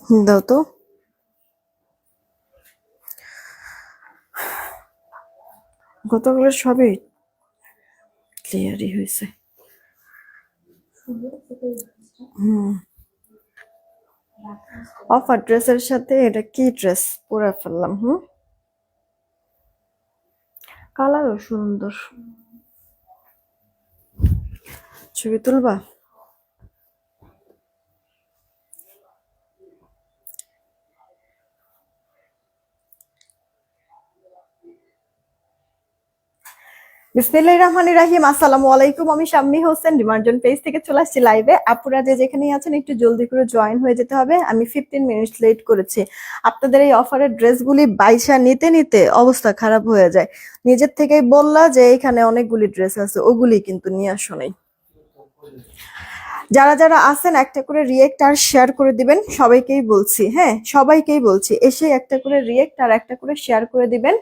দাও তো। গতকাল সবই ক্লিয়ারই হয়েছে। অফার ড্রেসের সাথে এটা কি ড্রেস পরে ফেললাম। কালারও সুন্দর। ছবি তুলবা? বিসমিল্লাহির রহমানির রহিম। আসসালামু আলাইকুম। আমি শাম্মী হোসেন ডিমার্জন পেজ থেকে চলে আসছি লাইভে। আপুরা যে যেখানেই আছেন একটু জলদি করে জয়েন হয়ে যেতে হবে। আমি 15 মিনিট লেট করেছি। আপনাদের এই অফারের ড্রেসগুলি বাইসা নিতে নিতে অবস্থা খারাপ হয়ে যায়। নিজের থেকেই বললা যে এখানে অনেকগুলি ড্রেস আছে, ওগুলি কিন্তু নিয়ে আসো নাই। যারা যারা আছেন একটা করে রিয়েক্ট আর শেয়ার করে দিবেন, সবাইকেই বলছি। হ্যাঁ, সবাইকেই বলছি, এসে একটা করে রিয়েক্ট আর একটা করে শেয়ার করে দিবেন।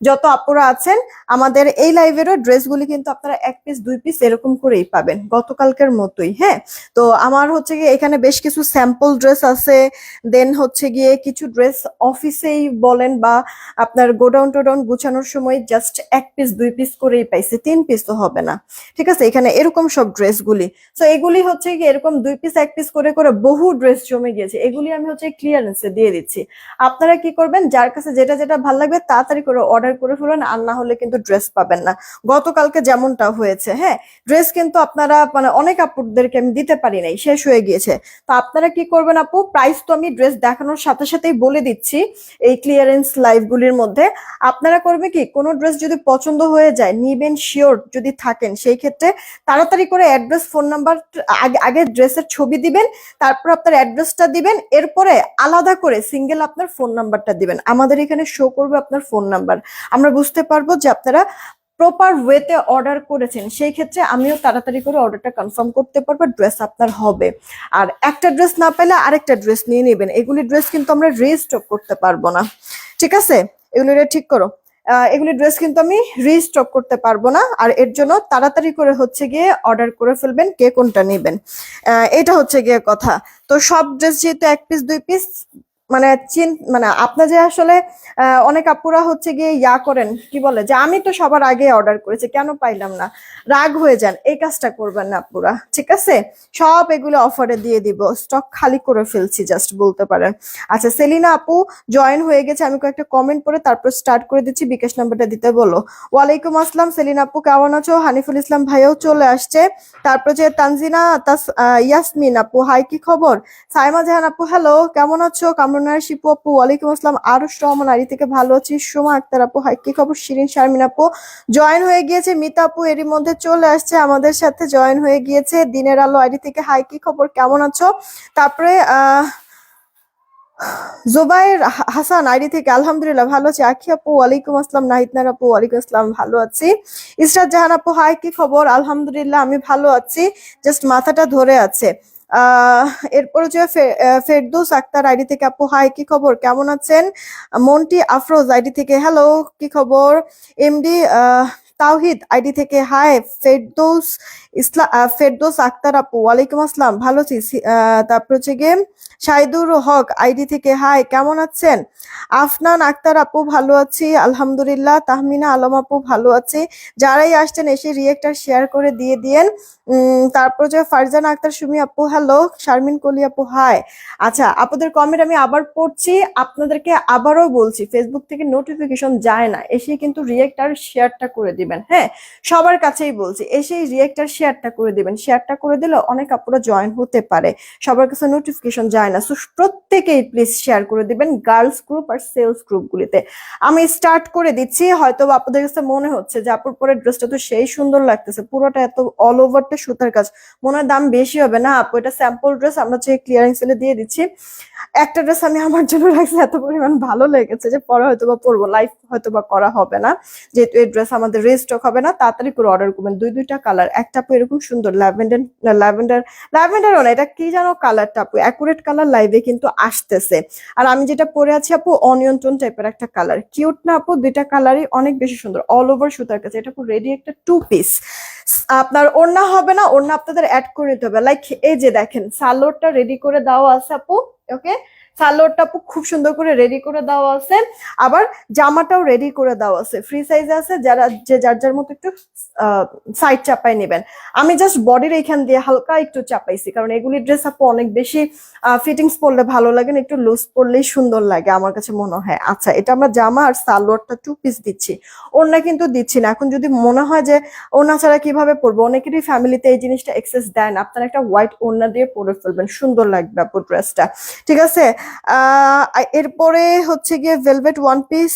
যত আপুরা আছেন আমাদের এই লাইভেরও ড্রেসগুলি কিন্তু আপনারা 1 পিস 2 পিস এরকম করেই পাবেন, গতকালকের মতোই। হ্যাঁ, তো আমার হচ্ছে গিয়ে এখানে বেশ কিছু স্যাম্পল ড্রেস আছে। দেন হচ্ছে গিয়ে কিছু ড্রেস অফিসেই বলেন বা আপনার গোডাউন টোডাউন গুছানোর সময় জাস্ট 1 পিস 2 পিস করেই পাইছে, 3 পিস তো হবে না। ঠিক আছে, এখানে এরকম সব ড্রেসগুলি। তো এগুলি হচ্ছে কি এরকম 2 পিস 1 পিস করে করে বহু ড্রেস জমে গিয়েছে, এগুলি আমি হচ্ছে ক্লিয়ারেন্সে দিয়ে দিচ্ছি। আপনারা কি করবেন, যার কাছে যেটা যেটা ভালো লাগবে তাড়াতাড়ি করে অর্ডার করে ফেলুন, আর না হলে কিন্তু ড্রেস পাবেন না। গতকালকে যেমনটা হয়েছে। হ্যাঁ, ড্রেস কিন্তু আপনারা মানে অনেক আপুদেরকে আমি দিতে পারি নাই, শেষ হয়ে গিয়েছে। তো আপনারা কি করবেন আপু, প্রাইস তো আমি ড্রেস দেখানোর সাথে সাথেই বলে দিচ্ছি এই ক্লিয়ারেন্স লাইভগুলির মধ্যে। আপনারা করবে কি, কোনো ড্রেস যদি পছন্দ হয়ে যায়, নিবেন শিওর যদি থাকেন, সেই ক্ষেত্রে তাড়াতাড়ি করে অ্যাড্রেস ফোন নাম্বার, আগে ড্রেসের ছবি দিবেন, তারপর আপনার অ্যাড্রেসটা দিবেন, এরপরে আলাদা করে সিঙ্গেল আপনার ফোন নাম্বারটা দিবেন। আমাদের এখানে শো করবে আপনার ফোন নাম্বার, আমরা বুঝতে পারবো যে আপনারা প্রপার ওয়েতে অর্ডার করেছেন। সেই ক্ষেত্রে আমিও তাড়াতাড়ি করে অর্ডারটা কনফার্ম করতে পারবো, ড্রেস আপনার হবে। আর একটা ড্রেস না পেলে আরেকটা ড্রেস নিয়ে নেবেন, এগুলি ড্রেস কিন্তু আমরা রিস্টক করতে পারবো না। ঠিক আছে, এগুলি ঠিক করো। এগুলি ড্রেস কিন্তু আমি রিস্টক করতে পারবো না, আর এর জন্য তাড়াতাড়ি করে হচ্ছে গিয়ে অর্ডার করে ফেলবেন কে কোনটা নেবেন। এটা হচ্ছে গিয়ে কথা। তো সব ড্রেস যেহেতু 1 পিস 2 পিস, মানে মানে আপনার যে আসলে অনেক আপুরা হচ্ছে গিয়ে ইয়া করেন, কি বলে যে আমি তো সবার আগে অর্ডার করেছি কেন পাইলাম না, রাগ হয়ে যান। এই কাজটা করবেন না আপুরা, ঠিক আছে? সব এগুলো অফারে দিয়ে দিব, স্টক খালি করে ফেলছি জাস্ট বলতে পারেন। আচ্ছা, সেলিনা আপু জয়েন হয়ে গেছে, আমি কয়েকটা কমেন্ট পরে তারপর স্টার্ট করে দিচ্ছি, বিকাশ নাম্বারটা দিতে বলো। ওয়ালাইকুম আসসালাম সেলিনা আপু, কেমন আছো? হানিফুল ইসলাম ভাইও চলে আসছে। তারপর যে তানজিনা ইয়াসমিন আপু, হাই কি খবর? সাইমা জাহান আপু হ্যালো, কেমন আছো? কামরুনার শিপু আপু ওয়ালাইকুম আসসালাম। আরুশ রহমান আড়ি থেকে ভালো আছি। সোমা আক্তার আপু হাই কি খবর? শিরিন শারমিন আপু জয়েন হয়ে গিয়েছে। মিতা আপু এরই মধ্যে চলে আসছে, আমাদের সাথে জয়েন হয়ে গিয়েছে। দিনের আলো আইডি থেকে হাই কি খবর, কেমন আছো? তারপরে জোবাইর হাসান আইডি থেকে আলহামদুলিল্লাহ ভালো আছি। আখি আপু ওয়ালাইকুম আসসালাম। নাহিদনার আপু ওয়ালাইকুম আসসালাম, ভালো আছি। ইসরাত জাহান আপু হাই কি খবর? আলহামদুলিল্লাহ আমি ভালো আছি, জাস্ট মাথাটা ধরে আছে। আহ এরপর যে ফেরদৌস আক্তার আইডি থেকে আপু হাই কি খবর, কেমন আছেন? মন্টি আফরোজ আইডি থেকে হ্যালো, কি খবর? এমডি তাওহিদ আইডি থেকে হাই। ফেরদৌস ফেরদৌস আক্তার আপু ওয়ালাইকুম আসসালাম, ভালো আছি। তারপর হচ্ছে গিয়ে শাহিদুর হক আইডি থেকে হাই, কেমন আছেন? আফনান আক্তার আপু ভালো আছি আলহামদুলিল্লাহ। তাহমিনা আলম আপু ভালো আছি। যারাই আসছেন এসে রিয়েক্টার শেয়ার করে দিয়ে দিয়েন। তারপর যে ফারজানা আক্তার সুমি আপু হ্যালো। শারমিন কলি আপু হাই। আচ্ছা, আপনাদের কমেন্ট আমি আবার পড়ছি, আপনাদেরকে আবারও বলছি, ফেসবুক থেকে নোটিফিকেশন যায় না, এসে কিন্তু রিয়েক্টার শেয়ারটা করে দিবেন। হ্যাঁ, সবার কাছেই বলছি, এসে রিয়েক্টার শেয়ারটা করে দিবেন। শেয়ারটা করে দিলে অনেক আপুরা জয়েন হতে পারে, সবার কাছে নোটিফিকেশন যায় না। সো প্রত্যেকেই প্লিজ শেয়ার করে দিবেন গার্লস গ্রুপ আর সেলস গ্রুপ গুলিতে। আমি স্টার্ট করে দিচ্ছি। হয়তো আপনাদের কাছে মনে হচ্ছে যে আপুর পরে ড্রেসটা তো সেই সুন্দর লাগতেছে, পুরোটা এত অল ওভারটা সুতার কাজ, মনে হয় দাম বেশি হবে না আপু। এটা স্যাম্পল ড্রেস, আমরা যে ক্লিয়ারিং সেলে দিয়ে দিচ্ছি। একটা ড্রেস আমি আমার জন্য রাখছি, এত পরিমাণ ভালো লেগেছে যে পরে হয়তো বা পরবো, লাইফ হয়তো বা করা হবে না, যেহেতু এই ড্রেস আমাদের রিস্টক হবে না। তাড়াতাড়ি করে অর্ডার করবেন। দুইটা কালার, একটা আপু এরকম সুন্দর ল্যাভেন্ডার, ল্যাভেন্ডার ল্যাভেন্ডারও না, এটা কি জানো কালারটা আপু, অ্যাকুরেট কালার লাইভে কিন্তু আসতেছে। আর আমি যেটা পরে আছি আপু অনিয়ন টোন টাইপের একটা কালার, কিউট না আপু? দুইটা কালারই অনেক বেশি সুন্দর, অল ওভার সুতার কাছে। এটা আপু রেডি একটা 2 পিস। আপনার ওড়না হবে না, ওড়না আপনাদের অ্যাড করে নিতে হবে। লাইক এই যে দেখেন সালোয়ারটা রেডি করে দেওয়া আছে আপু, ওকে? সালোয়ারটা আপু খুব সুন্দর করে রেডি করে দেওয়া আছে, আবার জামাটাও রেডি করে দেওয়া আছে, ফ্রি সাইজে আছে, যারা যে যার যার মতো একটু সাইড চাপাই নেবেন। আমি জাস্ট বডির এইখান দিয়ে হালকা একটু চাপাইছি, কারণ এগুলি ড্রেস আপু অনেক বেশি ফিটিংস পরলে ভালো লাগে না, একটু লুজ পরলেই সুন্দর লাগে আমার কাছে মনে হয়। আচ্ছা, এটা আমরা জামা আর সালোয়ারটা 2 পিস দিচ্ছি, ওড়না কিন্তু দিচ্ছি না। এখন যদি মনে হয় যে ওড়না ছাড়া কিভাবে পরবো, অনেকেরই ফ্যামিলিতে এই জিনিসটা এক্সেস দেয় না, আপনারা একটা হোয়াইট ওড়না দিয়ে পরে ফেলবেন, সুন্দর লাগবে আপু ড্রেসটা। ঠিক আছে, এরপরে হচ্ছে গিয়ে ভেলভেট ওয়ান পিস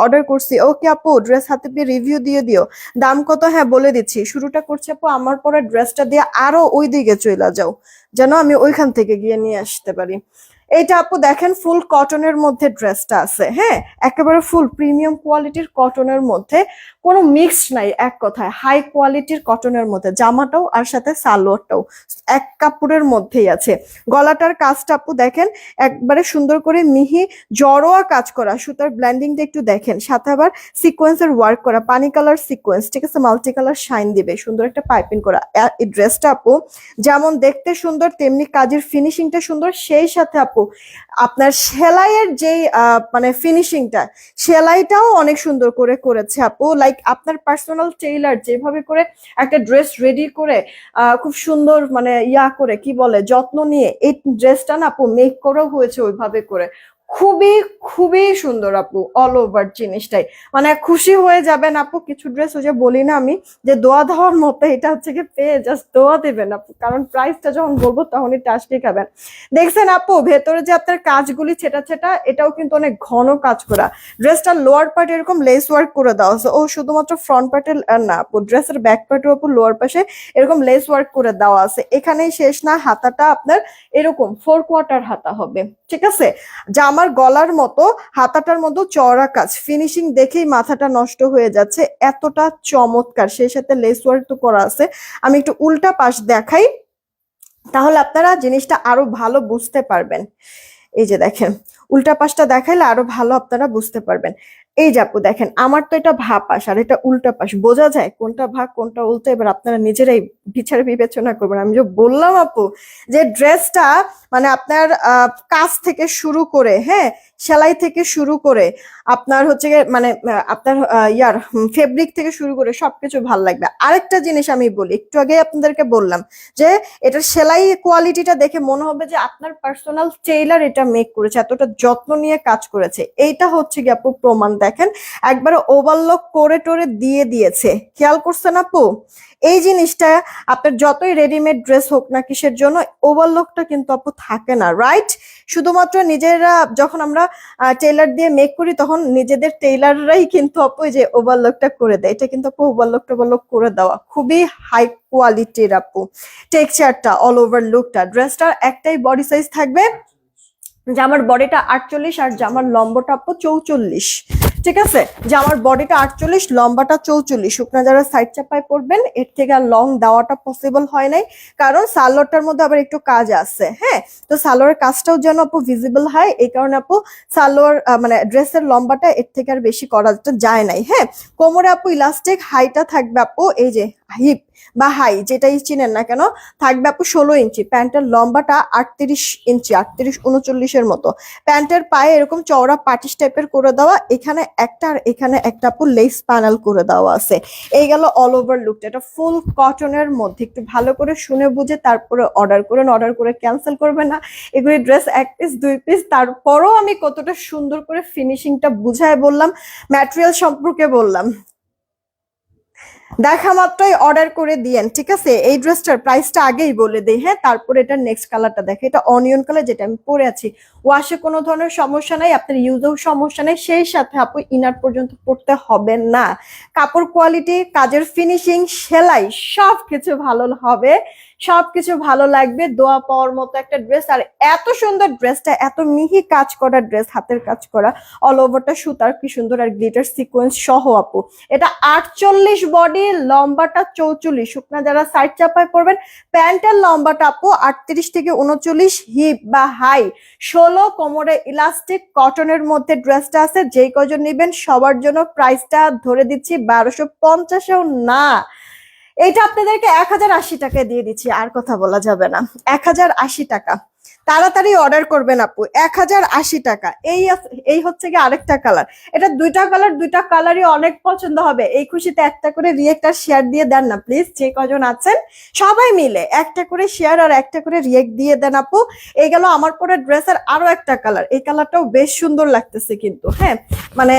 অর্ডার করছি। ওকে আপু, ড্রেস হাতে পেয়ে রিভিউ দিয়ে দিও, দাম কত? হ্যাঁ বলে দিচ্ছি। শুরুটা করছি আপু আমার পরে ড্রেসটা দিয়ে আরো ওই দিকে চলে যাও, যেন আমি ওইখান থেকে গিয়ে নিয়ে আসতে পারি। এইটা আপু দেখেন ফুল কটনের মধ্যে ড্রেসটা আছে, হ্যাঁ একেবারে ফুল প্রিমিয়াম কোয়ালিটির কটনের মধ্যে, কোনো মিক্সড নাই, এক কথায় হাই কোয়ালিটির কটনের মধ্যে। জামাটাও আর সাথে সালোয়ারটাও এক কাপড়ের মধ্যেই আছে। গলাটার কাজটা আপু দেখেন একবারে সুন্দর করে মিহি জড়োয়া কাজ করা, সুতার ব্ল্যান্ডিংটা একটু দেখেন, সাথে আবার সিকোয়েন্সের ওয়ার্ক করা, পানি কালার সিকোয়েন্স, ঠিক আছে, মাল্টি কালার শাইন দিবে, সুন্দর একটা পাইপিং করা। এই ড্রেসটা আপু যেমন দেখতে সুন্দর, তেমনি কাজের ফিনিশিংটা সুন্দর, সেই সাথে আপু আপনার সেলাইয়ের যেই মানে ফিনিশিংটা, সেলাইটাও অনেক সুন্দর করে করেছে আপু। লাইক আপনার পার্সোনাল টেইলার যেভাবে করে একটা ড্রেস রেডি করে খুব সুন্দর মানে করে কি বলে যত্ন নিয়ে এই ড্রেসটা না আপু মেক করা হয়েছে ওইভাবে করে, খুবই খুবই সুন্দর আপু, অল ওভার জিনিসটাই মানে খুশি হয়ে যাবেন আপু। কিছু ড্রেস ওই যে বলি না আমি যে দোয়া দেওয়ার মতো, এটা হচ্ছে কি পেয়ে জাস্ট দোয়া দেবেন আপু, কারণ প্রাইসটা যখন বলবো তখনই টাসটি খাবেন। দেখছেন আপু ভেতরে যে আপনার কাজগুলি ছেটা ছেটা, এটাও কিন্তু অনেক ঘন কাজ করা। ড্রেসটার লোয়ার পার্ট এরকম লেস ওয়ার্ক করে দেওয়া আছে, ও শুধুমাত্র ফ্রন্ট পার্টে না আপু, ড্রেসের ব্যাক পার্টে আপু লোয়ার পাশে এরকম লেস ওয়ার্ক করে দেওয়া আছে। এখানেই শেষ না, হাতাটা আপনার এরকম 4 কোয়ার্টার হাতা হবে, ঠিক আছে। জামার গলার মতো হাতাটার মতো চওড়া কাজ, ফিনিশিং দেখেই মাথাটা নষ্ট হয়ে যাচ্ছে, এতটা চমৎকার, সেই সাথে লেস ওয়ার্ক তো করা আছে। আমি একটু উল্টা পাশ দেখাই, তাহলে আপনারা জিনিসটা আরো ভালো বুঝতে পারবেন। এই যে দেখেন, উল্টা পাশটা দেখাইলে আরো ভালো আপনারা বুঝতে পারবেন। এই যে আপু দেখেন, আমার তো এটা ভা পাশ আর এটা উল্টা পাশ, বোঝা যায় কোনটা ভাগ কোনটা উল্টো, এবার আপনারা নিজেরাই বিচার বিবেচনা করবেন। আমি যে বললাম আপু যে ড্রেসটা মানে আপনার কাজ থেকে শুরু করে, হ্যাঁ সেলাই থেকে শুরু করে আপনার হচ্ছে মানে আপনার ফেব্রিক থেকে শুরু করে সবকিছু ভাল লাগবে। আরেকটা জিনিস আমি বলি, একটু আগে আপনাদেরকে বললাম যে এটার সেলাই কোয়ালিটিটা দেখে মনে হবে যে আপনার পার্সোনাল টেইলার এটা মেক করেছে, এতটা যত্ন নিয়ে কাজ করেছে। এইটা হচ্ছে কি আপু প্রমাণ, দেখেন একবারে ওভারলক করে টোরে দিয়ে দিয়েছে, খেয়াল করছেন আপু? এই জিনিসটা আপনার যতই রেডিমেড ড্রেস হোক না কিসের জন্য, ওভারলকটা কিন্তু আপু থাকে না, রাইট? শুধুমাত্র নিজেরা যখন আমরা টেইলার দিয়ে মেক করি তখন নিজেদের টেইলাররাই কিন্তু আপু যে ওভারলকটা করে দেয়, এটা কিন্তু আপু ওভারলক করে দেওয়া, খুবই হাই কোয়ালিটির আপু। টেক্সচারটা, অল ওভার লুকটা, ড্রেসটার একটাই বডি সাইজ থাকবে, জামার বডিটা 48 আর জামার লম্বাটা আপু 44, ঠিক আছে। জামার বডিটা 48, লম্বাটা 44। শুকনা যারা সাইড চাপায় পড়বেন এর থেকে আর লং দেওয়াটা পসিবল হয় নাই, কারণ সালোয়ারটার মধ্যে আবার একটু কাজ আছে, হ্যাঁ তো সালোয়ারের কাজটাও যেন আপু ভিজিবল হয়, এই কারণে আপু সালোয়ার মানে ড্রেসের লম্বাটা এর থেকে আর বেশি করা যায় নাই। হ্যাঁ, কোমরে আপু ইলাস্টিক, হাইটা থাকবে আপু এই যে হিপ বা হাই যেটাই চিনেন না কেন, থাকবে আপু 16 ইঞ্চি। প্যান্টের লম্বাটা 38 ইঞ্চি, 38-39-এর মতো। প্যান্টের পায়ে এরকম চওড়া পাটিশ টাইপের করে দেওয়া, এখানে একটা আর এখানে একটা আপু লেস প্যানেল করে দেওয়া আছে। এই গেল অল ওভার লুকটা, এটা ফুল কটনের মধ্যে। একটু ভালো করে শুনে বুঝে তারপরে অর্ডার করেন, অর্ডার করে ক্যান্সেল করবেন না। এগুলি ড্রেস 1 পিস 2 পিস, তারপরও আমি কতটা সুন্দর করে ফিনিশিংটা বুঝায় বললাম, ম্যাটেরিয়াল সম্পর্কে বললাম, দেখা মাত্রই অর্ডার করে দিয়েন, ঠিক আছে। এই ড্রেসটার প্রাইসটা আগেই বলে দেই, হ্যাঁ তারপরে এটার নেক্সট কালারটা দেখে, এটা অনিয়ন কালার যেটা আমি পরে আছি। ওয়াশে কোনো ধরনের সমস্যা নাই, আপনার ইউজেও সমস্যা নেই, সেই সাথে আপু ইনার পর্যন্ত পড়তে হবে না। কাপড় কোয়ালিটি, কাজের ফিনিশিং, সেলাই সবকিছু ভালো হবে, সবকিছু ভালো লাগবে, দোয়া পাওয়ার মতো একটা ড্রেস। আর এত সুন্দর ড্রেসটা, এত মিহি কাজ করা ড্রেস, হাতের কাজ করা, অল ওভারটা সুতার কি সুন্দর আর গ্লিটার সিকোয়েন্স সহ আপু। এটা 48 বডি, লম্বাটা 44, শুকনা যারা সাইড চাপায় পড়বেন। প্যান্টের লম্বাটা আপু 38 থেকে 39, হিপ বা হাই 16, কোমরে ইলাস্টিক, কটনের মধ্যে ড্রেসটা আছে। যেই কজন নেবেন সবার জন্য প্রাইসটা ধরে দিচ্ছি 1250-এও না, এটা আপনাদেরকে 1080 টাকায় দিয়ে দিচ্ছি, আর কথা বলা যাবে না, 1080 টাকা। তাড়াতাড়ি অর্ডার করবেন আপু। 1080 টাকা। এই হচ্ছে কি আরেকটা কালার। এটা দুইটা কালারই অনেক পছন্দ হবে। এই খুশিতে একটা করে রিয়েক্ট আর শেয়ার দিয়ে দেন না প্লিজ, যে কজন আছেন সবাই মিলে একটা করে শেয়ার আর একটা করে রিয়েক্ট দিয়ে দেন আপু। এই গেল আমার পরে ড্রেসের আরো একটা কালার। এই কালারটাও বেশ সুন্দর লাগতেছে কিন্তু, হ্যাঁ মানে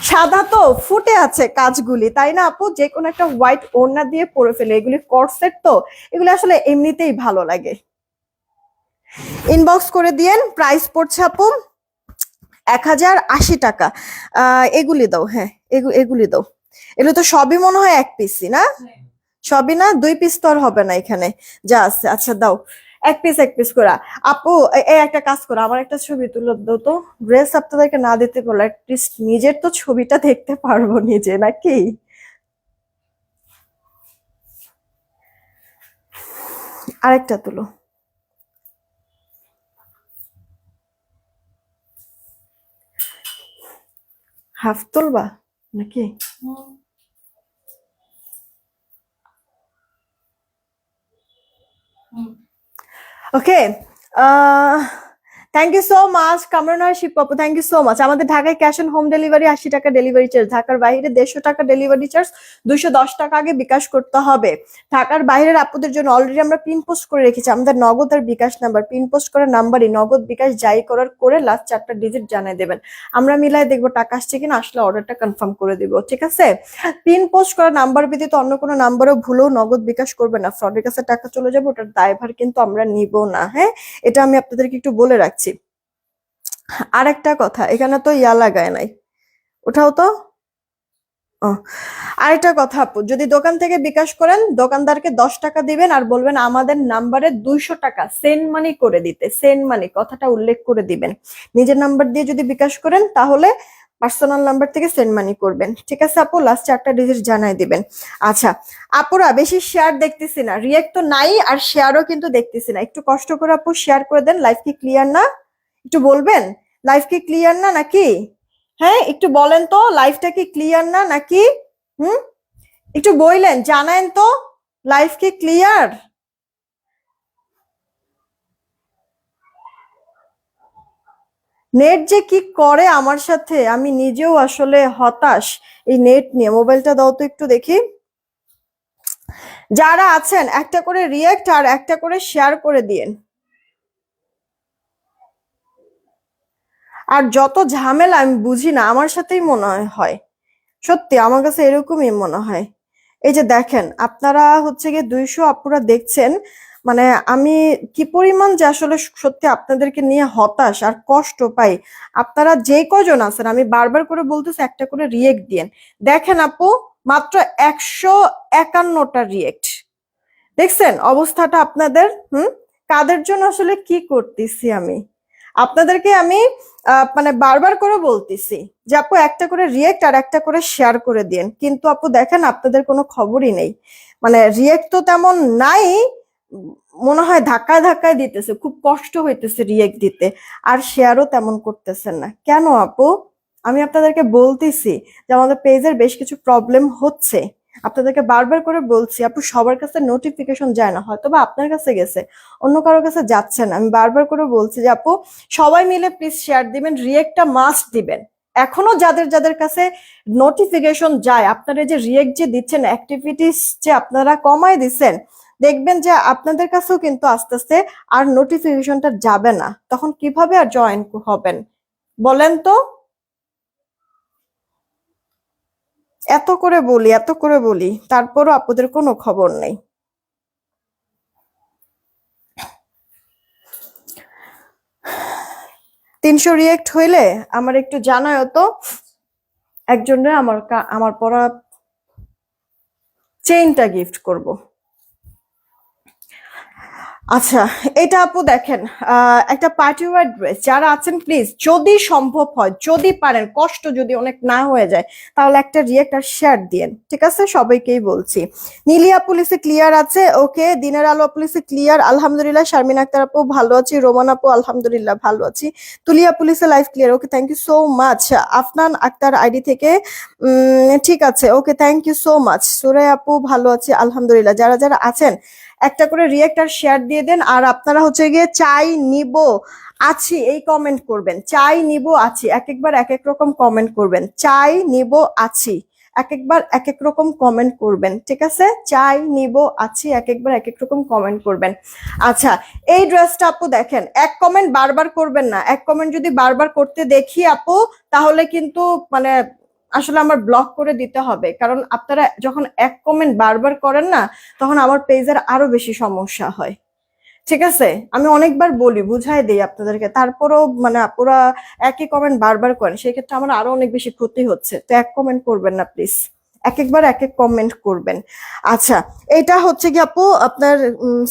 সাদা তো ফুটে আছে কাজগুলি, তাই না আপু? যে কোনো একটা হোয়াইট ওড়না দিয়ে পরে ফেলে, এগুলি কর্সেট তো, এগুলি আসলে এমনিতেই ভালো লাগে। ইনবক্স করে দিয়েন। প্রাইস পড়ছে আপু 1080 টাকা। এগুলি দাও, হ্যাঁ এগুলি দাও। এগুলো তো সবই মনে হয় এক পিসই না? সবই না, 2 পিস তো আর হবে না এখানে যা আছে। আচ্ছা দাও, এক পিস করে। আপু এই একটা কাজ করো, আমার একটা ছবি তুলে দাও তো। ড্রেস আপনাদেরকে না দিতে পারলে অ্যাটলিস্ট নিজের তো ছবিটা দেখতে পারবো নিজে, নাকি? আরেকটা তুলো। হাফ তুলবা নাকি? Okay, thank you so much Kamran শিপ আপু, থ্যাংক ইউ সো মাচ। আমাদের ঢাকায় ক্যাশ অন হোম ডেলিভারি, 80 টাকা ডেলিভারি চার্জ। ঢাকার বাইরে 150 টাকা ডেলিভারি চার্জ, 210 টাকা আগে বিকাশ করতে হবে। ঢাকার বাইরের আপুদের জন্য অলরেডি আমরা পিন পোস্ট করে রেখেছি আমাদের নগদ আর বিকাশ নাম্বার। পিন পোস্ট করার নাম্বারই নগদ বিকাশ যাই করার করে লাস্ট 4টা ডিজিট জানিয়ে দেবেন। আমরা মিলাই দেখবো টাকা আসছে কিনা, আসলে অর্ডারটা কনফার্ম করে দিব, ঠিক আছে? পিন পোস্ট করা নাম্বার ব্যতীত অন্য কোনো নাম্বারও ভুলেও নগদ বিকাশ করবে না, ফ্রডের কাছে টাকা চলে যাবে, ওটার দায়ভার কিন্তু আমরা নিব না। হ্যাঁ, এটা আমি আপনাদেরকে একটু বলে রাখছি। আর একটা কথা, এখানে তো ইয়া লাগায় নাই, ওঠাও তো। ও, আরেকটা কথা আপু, যদি দোকান থেকে বিকাশ করেন দোকানদারকে 10 টাকা দিবেন আর বলবেন আমাদের নাম্বারে 200 টাকা সেন্ড মানি করে দিতে। সেন্ড মানি কথাটা উল্লেখ করে দিবেন। নিজের নাম্বার দিয়ে যদি বিকাশ করেন তাহলে পার্সোনাল নাম্বার থেকে সেন্ড মানি করবেন, ঠিক আছে আপু? লাস্ট 4টা ডিজিট জানাই দিবেন। আচ্ছা আপুরা, বেশি শেয়ার দেখতেছি না, রিয়েক্ট তো নাই আর শেয়ারও কিন্তু দেখতেছি না। একটু কষ্ট করে আপু শেয়ার করে দেন। লাইফ কি ক্লিয়ার না? একটু বলবেন লাইফ কি ক্লিয়ার না নাকি? হ্যাঁ একটু বলেন তো, লাইফটা কি ক্লিয়ার না নাকি? হুম, একটু বললেন, জানান তো লাইফ কি ক্লিয়ার? নেট যে কি করে আমার সাথে, আমি নিজেও আসলে হতাশ এই নেট নিয়ে। মোবাইলটা দাও তো একটু দেখি। যারা আছেন একটা করে রিয়েক্ট আর একটা করে শেয়ার করে দিয়েন। আর যত ঝামেলা আমি বুঝি না, আমার সাথেই মনে হয় সত্যি আমার কাছে এরকমই মনে হয়। এই যে দেখেন আপনারা হচ্ছে গিয়ে 200 আপুরা দেখছেন, মানে আমি কি পরিমাণ যে আসলে সত্যি আপনাদেরকে নিয়ে হতাশ আর কষ্ট পাই। আপনারা যে কজন আছেন আমি বারবার করে বলতেছি একটা করে রিয়েক্ট দিয়েন। দেখেন আপু, মাত্র 151টা রিয়েক্ট। দেখছেন অবস্থাটা আপনাদের? কাদের জন্য আসলে কি করতেছি আমি? আপনাদেরকে আমি মানে বারবার করে বলতেছি যে আপু একটা করে রিয়েক্ট আর একটা করে শেয়ার করে দিন, কিন্তু আপু দেখেন আপনাদের কোনো খবরই নেই। মানে রিয়েক্ট তো তেমন নাই, মনে হয় ধাক্কায় ধাক্কায় দিতেছে, খুব কষ্ট হইতেছে রিয়েক্ট দিতে। আর শেয়ারও তেমন করতেছেন না কেন আপু? আমি আপনাদেরকে বলতেছি যে আমাদের পেজের বেশ কিছু প্রবলেম হচ্ছে। আপনাদেরকে বারবার করে বলছি আপু, সবার কাছে নোটিফিকেশন যায় না, হয়তো বা আপনার কাছে গেছে, অন্য কারোর কাছে যাচ্ছে না। আমি বারবার করে বলছি যে আপু সবাই মিলে প্লিজ শেয়ার দিবেন, রিয়েক্টটা মাস্ট দিবেন। এখনো যাদের যাদের কাছে নোটিফিকেশন যায়, আপনারা যে রিয়েক্ট যে দিচ্ছেন, অ্যাক্টিভিটিস যে আপনারা কমায় দিচ্ছেন, দেখবেন যে আপনাদের কাছেও কিন্তু আস্তে আস্তে আর নোটিফিকেশনটা যাবে না। তখন কিভাবে আর জয়েন হবেন বলেন তো? এত করে বলি তারপরও আপনাদের কোনো খবর নেই। 300 রিয়েক্ট হইলে আমার একটু জানায় তো, একজনের আমার পরা চেইনটা গিফট করব। আচ্ছা, এটা আপু দেখেন একটা পার্টি ওয়্যার ড্রেস। যারা আছেন প্লিজ যদি সম্ভব হয়, যদি পারেন, কষ্ট যদি অনেক না হয়ে যায়, তাহলে একটা রিয়েক্ট আর শেয়ার দিয়েন, ঠিক আছে? সবাইকেই বলছি। নীলিয়া পুলিশে ক্লিয়ার আছে, ওকে। দিনের আলো পুলিশে ক্লিয়ার, আলহামদুলিল্লাহ। শারমিন আক্তার আপু ভালো আছি, রোমান আপু আলহামদুলিল্লাহ ভালো আছি। তুলিয়া পুলিশে live clear, okay thank you so much. Afnan Akter ID থেকে ঠিক আছে, okay thank you so much. সুরাই আপু ভালো আছি আলহামদুলিল্লাহ। যারা যারা আছেন একটা করে রিয়েক্ট আর শেয়ার দিয়ে দেন। আর আপনারা হচ্ছে গিয়ে চাই নিব আছি এই কমেন্ট করবেন, চাই নিব আছি, এক একবার এক এক রকম কমেন্ট করবেন, চাই নিব আছি এক একবার এক এক রকম কমেন্ট করবেন, ঠিক আছে? চাই নিব আছি এক একবার এক এক রকম কমেন্ট করবেন। আচ্ছা, এই ড্রেসটা আপু দেখেন, এক কমেন্ট বারবার করবেন না। এক কমেন্ট যদি বারবার করতে দেখি আপু, তাহলে কিন্তু মানে আসলে আমার ব্লক করে দিতে হবে, কারণ আপনারা যখন এক কমেন্ট বারবার করেন না, তখন আমার পেজের আরো বেশি সমস্যা হয়, ঠিক আছে? আমি অনেকবার বলি, বুঝাই দিই আপনাদেরকে, তারপরেও মানে আপুরা একই কমেন্ট বারবার করেন, সেই ক্ষেত্রে আমার আরো অনেক বেশি ক্ষতি হচ্ছে। তো এক কমেন্ট করবেন না প্লিজ, এক একবার এক এক কমেন্ট করবেন। আচ্ছা, এটা হচ্ছে কি আপু আপনার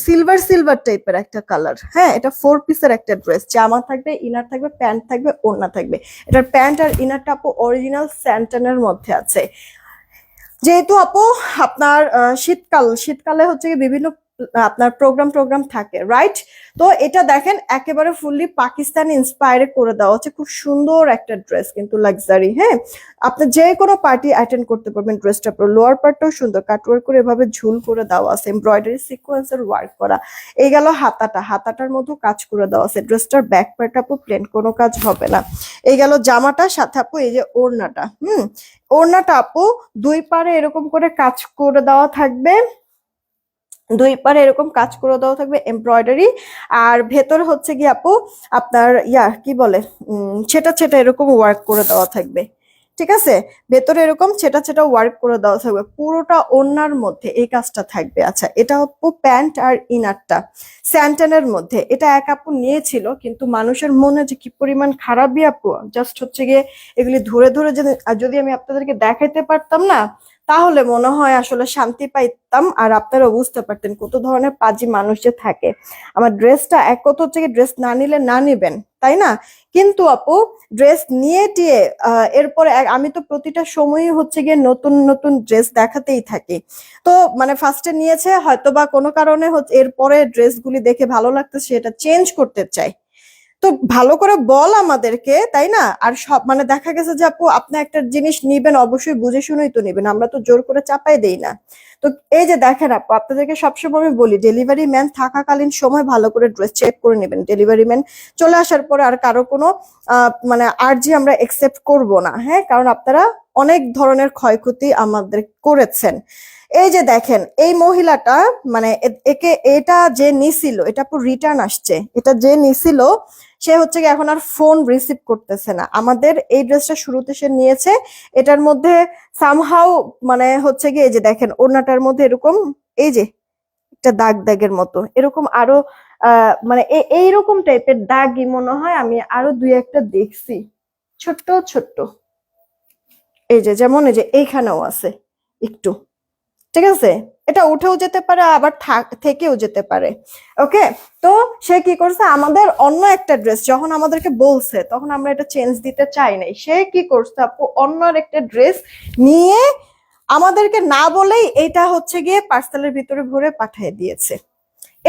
সিলভার সিলভার টাইপের একটা কালার, হ্যাঁ? এটা 4 পিসের একটা ড্রেস, জামা থাকবে, ইনার থাকবে, প্যান্ট থাকবে, ওড়না থাকবে। এটার প্যান্ট আর ইনারটা আপু অরিজিনাল স্যান্টনের মধ্যে আছে। যেহেতু আপু আপনার শীতকালে হচ্ছে কি বিভিন্ন আপনার প্রোগ্রাম থাকে, রাইট? তো এটা দেখেন একেবারে ফুললি পাকিস্তানি ইন্সপায়ার করে দেওয়া হচ্ছে, খুব সুন্দর একটা ড্রেস, কিন্তু লাক্সারি, হ্যাঁ? আপনি যে কোনো পার্টি অ্যাটেন্ড করতে পারবেন। ড্রেসটা পুরো লোয়ার পার্টটাও সুন্দর কাটওয়ার্ক করে এভাবে ঝুল করে দেওয়া আছে, এমব্রয়ডারি সিকোয়েন্সের ওয়ার্ক করা। এই গেল হাতাটার মধ্যে কাজ করে দেওয়া আছে। ড্রেসটার ব্যাক পার্ট আপু প্লেন, কোনো কাজ হবে না। এই গেল জামাটা, সাথে আপু এই যে ওড়নাটা, ওড়নাটা আপু দুই পারে এরকম করে কাজ করে দেওয়া থাকবে, দুই পারে এরকম কাজ করে দেওয়া থাকবে এমব্রয়ডারি। আর ভেতর হচ্ছে কি আপু আপনার কি বলে ছেটা ছেটা এরকম ওয়ার্ক করে দেওয়া থাকবে, ঠিক আছে? ভেতরে এরকম ছেটা ছেটা ওয়ার্ক করে দেওয়া থাকবে, পুরোটা ওড়নার মধ্যে এই কাজটা থাকবে। আচ্ছা, এটা আপু প্যান্ট আর ইনারটা স্যান্টনের মধ্যে। এটা এক আপু নিয়েছিল, কিন্তু মানুষের মনে যে কি পরিমাণ খারাপই আপু, জাস্ট হচ্ছে গিয়ে এগুলি ধরে ধরে যদি আমি আপনাদেরকে দেখাইতে পারতাম না, তাহলে মনে হয় আসলে শান্তি পাইতাম, আর আপনারা বুঝতে পারতেন কত ধরনের পাজি মানুষ যে থাকে। আমার ড্রেসটা এক কথা হচ্ছে কি, ড্রেস না নিলে না নিবেন, তাই না? কিন্তু আপু ড্রেস নিয়ে টিয়ে এরপরে আমি তো প্রতিটা সময়ই হচ্ছে গিয়ে নতুন নতুন ড্রেস দেখাতেই থাকি। তো মানে ফার্স্টে নিয়েছে হয়তো বা কোনো কারণে হচ্ছে, এরপরে ড্রেসগুলি দেখে ভালো লাগতেছে, সেটা চেঞ্জ করতে চাই। তো ভালো করে বল আমাদেরকে, তাই না? আর সব মানে দেখা গেছে যে আপু আপনি একটা জিনিস নিবেন, অবশ্যই বুঝে শুনেই তো নিবেন, আমরা তো জোর করে চাপাই দেই না। তো এই যে দেখেন আপু, আপনাদেরকে সবসময় আমি বলি, ডেলিভারি ম্যান থাকাকালীন সময় ভালো করে ড্রেস চেক করে নেবেন। ডেলিভারি ম্যান চলে আসার পরে আর কারো কোনো মানে আর্জি আমরা একসেপ্ট করব না, হ্যাঁ? কারণ আপনারা অনেক ধরনের ক্ষয়ক্ষতি আমাদের করেছেন। এই যে দেখেন, এই মহিলাটা মানে এটা যে নিছিল, এটা পুরো রিটার্ন আসছে। এটা যে নিছিল সে হচ্ছে কি এখন আর ফোন রিসিভ করতেছে না। আমাদের এই ড্রেসটা শুরুতে সে নিয়েছে, এটার মধ্যে সামহাউ মানে হচ্ছে কি, এই যে দেখেন ওড়নাটার মধ্যে এরকম এই যে একটা দাগের মতো এরকম আরো মানে এইরকম টাইপের দাগই মনে হয় আমি আরো দুই একটা দেখছি, ছোট্ট ছোট্ট। এই যে যেমন এই যে এইখানেও আছে একটু, ঠিক আছে? এটা উঠেও যেতে পারে, আবার থেকেও যেতে পারে। ওকে, তো সে কি করছে, আমাদের অন্য একটা ড্রেস যখন আমাদেরকে বলছে, তখন আমরা এটা চেঞ্জ দিতে চাই নাই। সে কি করছে আপু, অন্য একটা ড্রেস নিয়ে আমাদেরকে না বলেই এটা হচ্ছে গিয়ে পার্সেলের ভিতরে ভরে পাঠিয়ে দিয়েছে।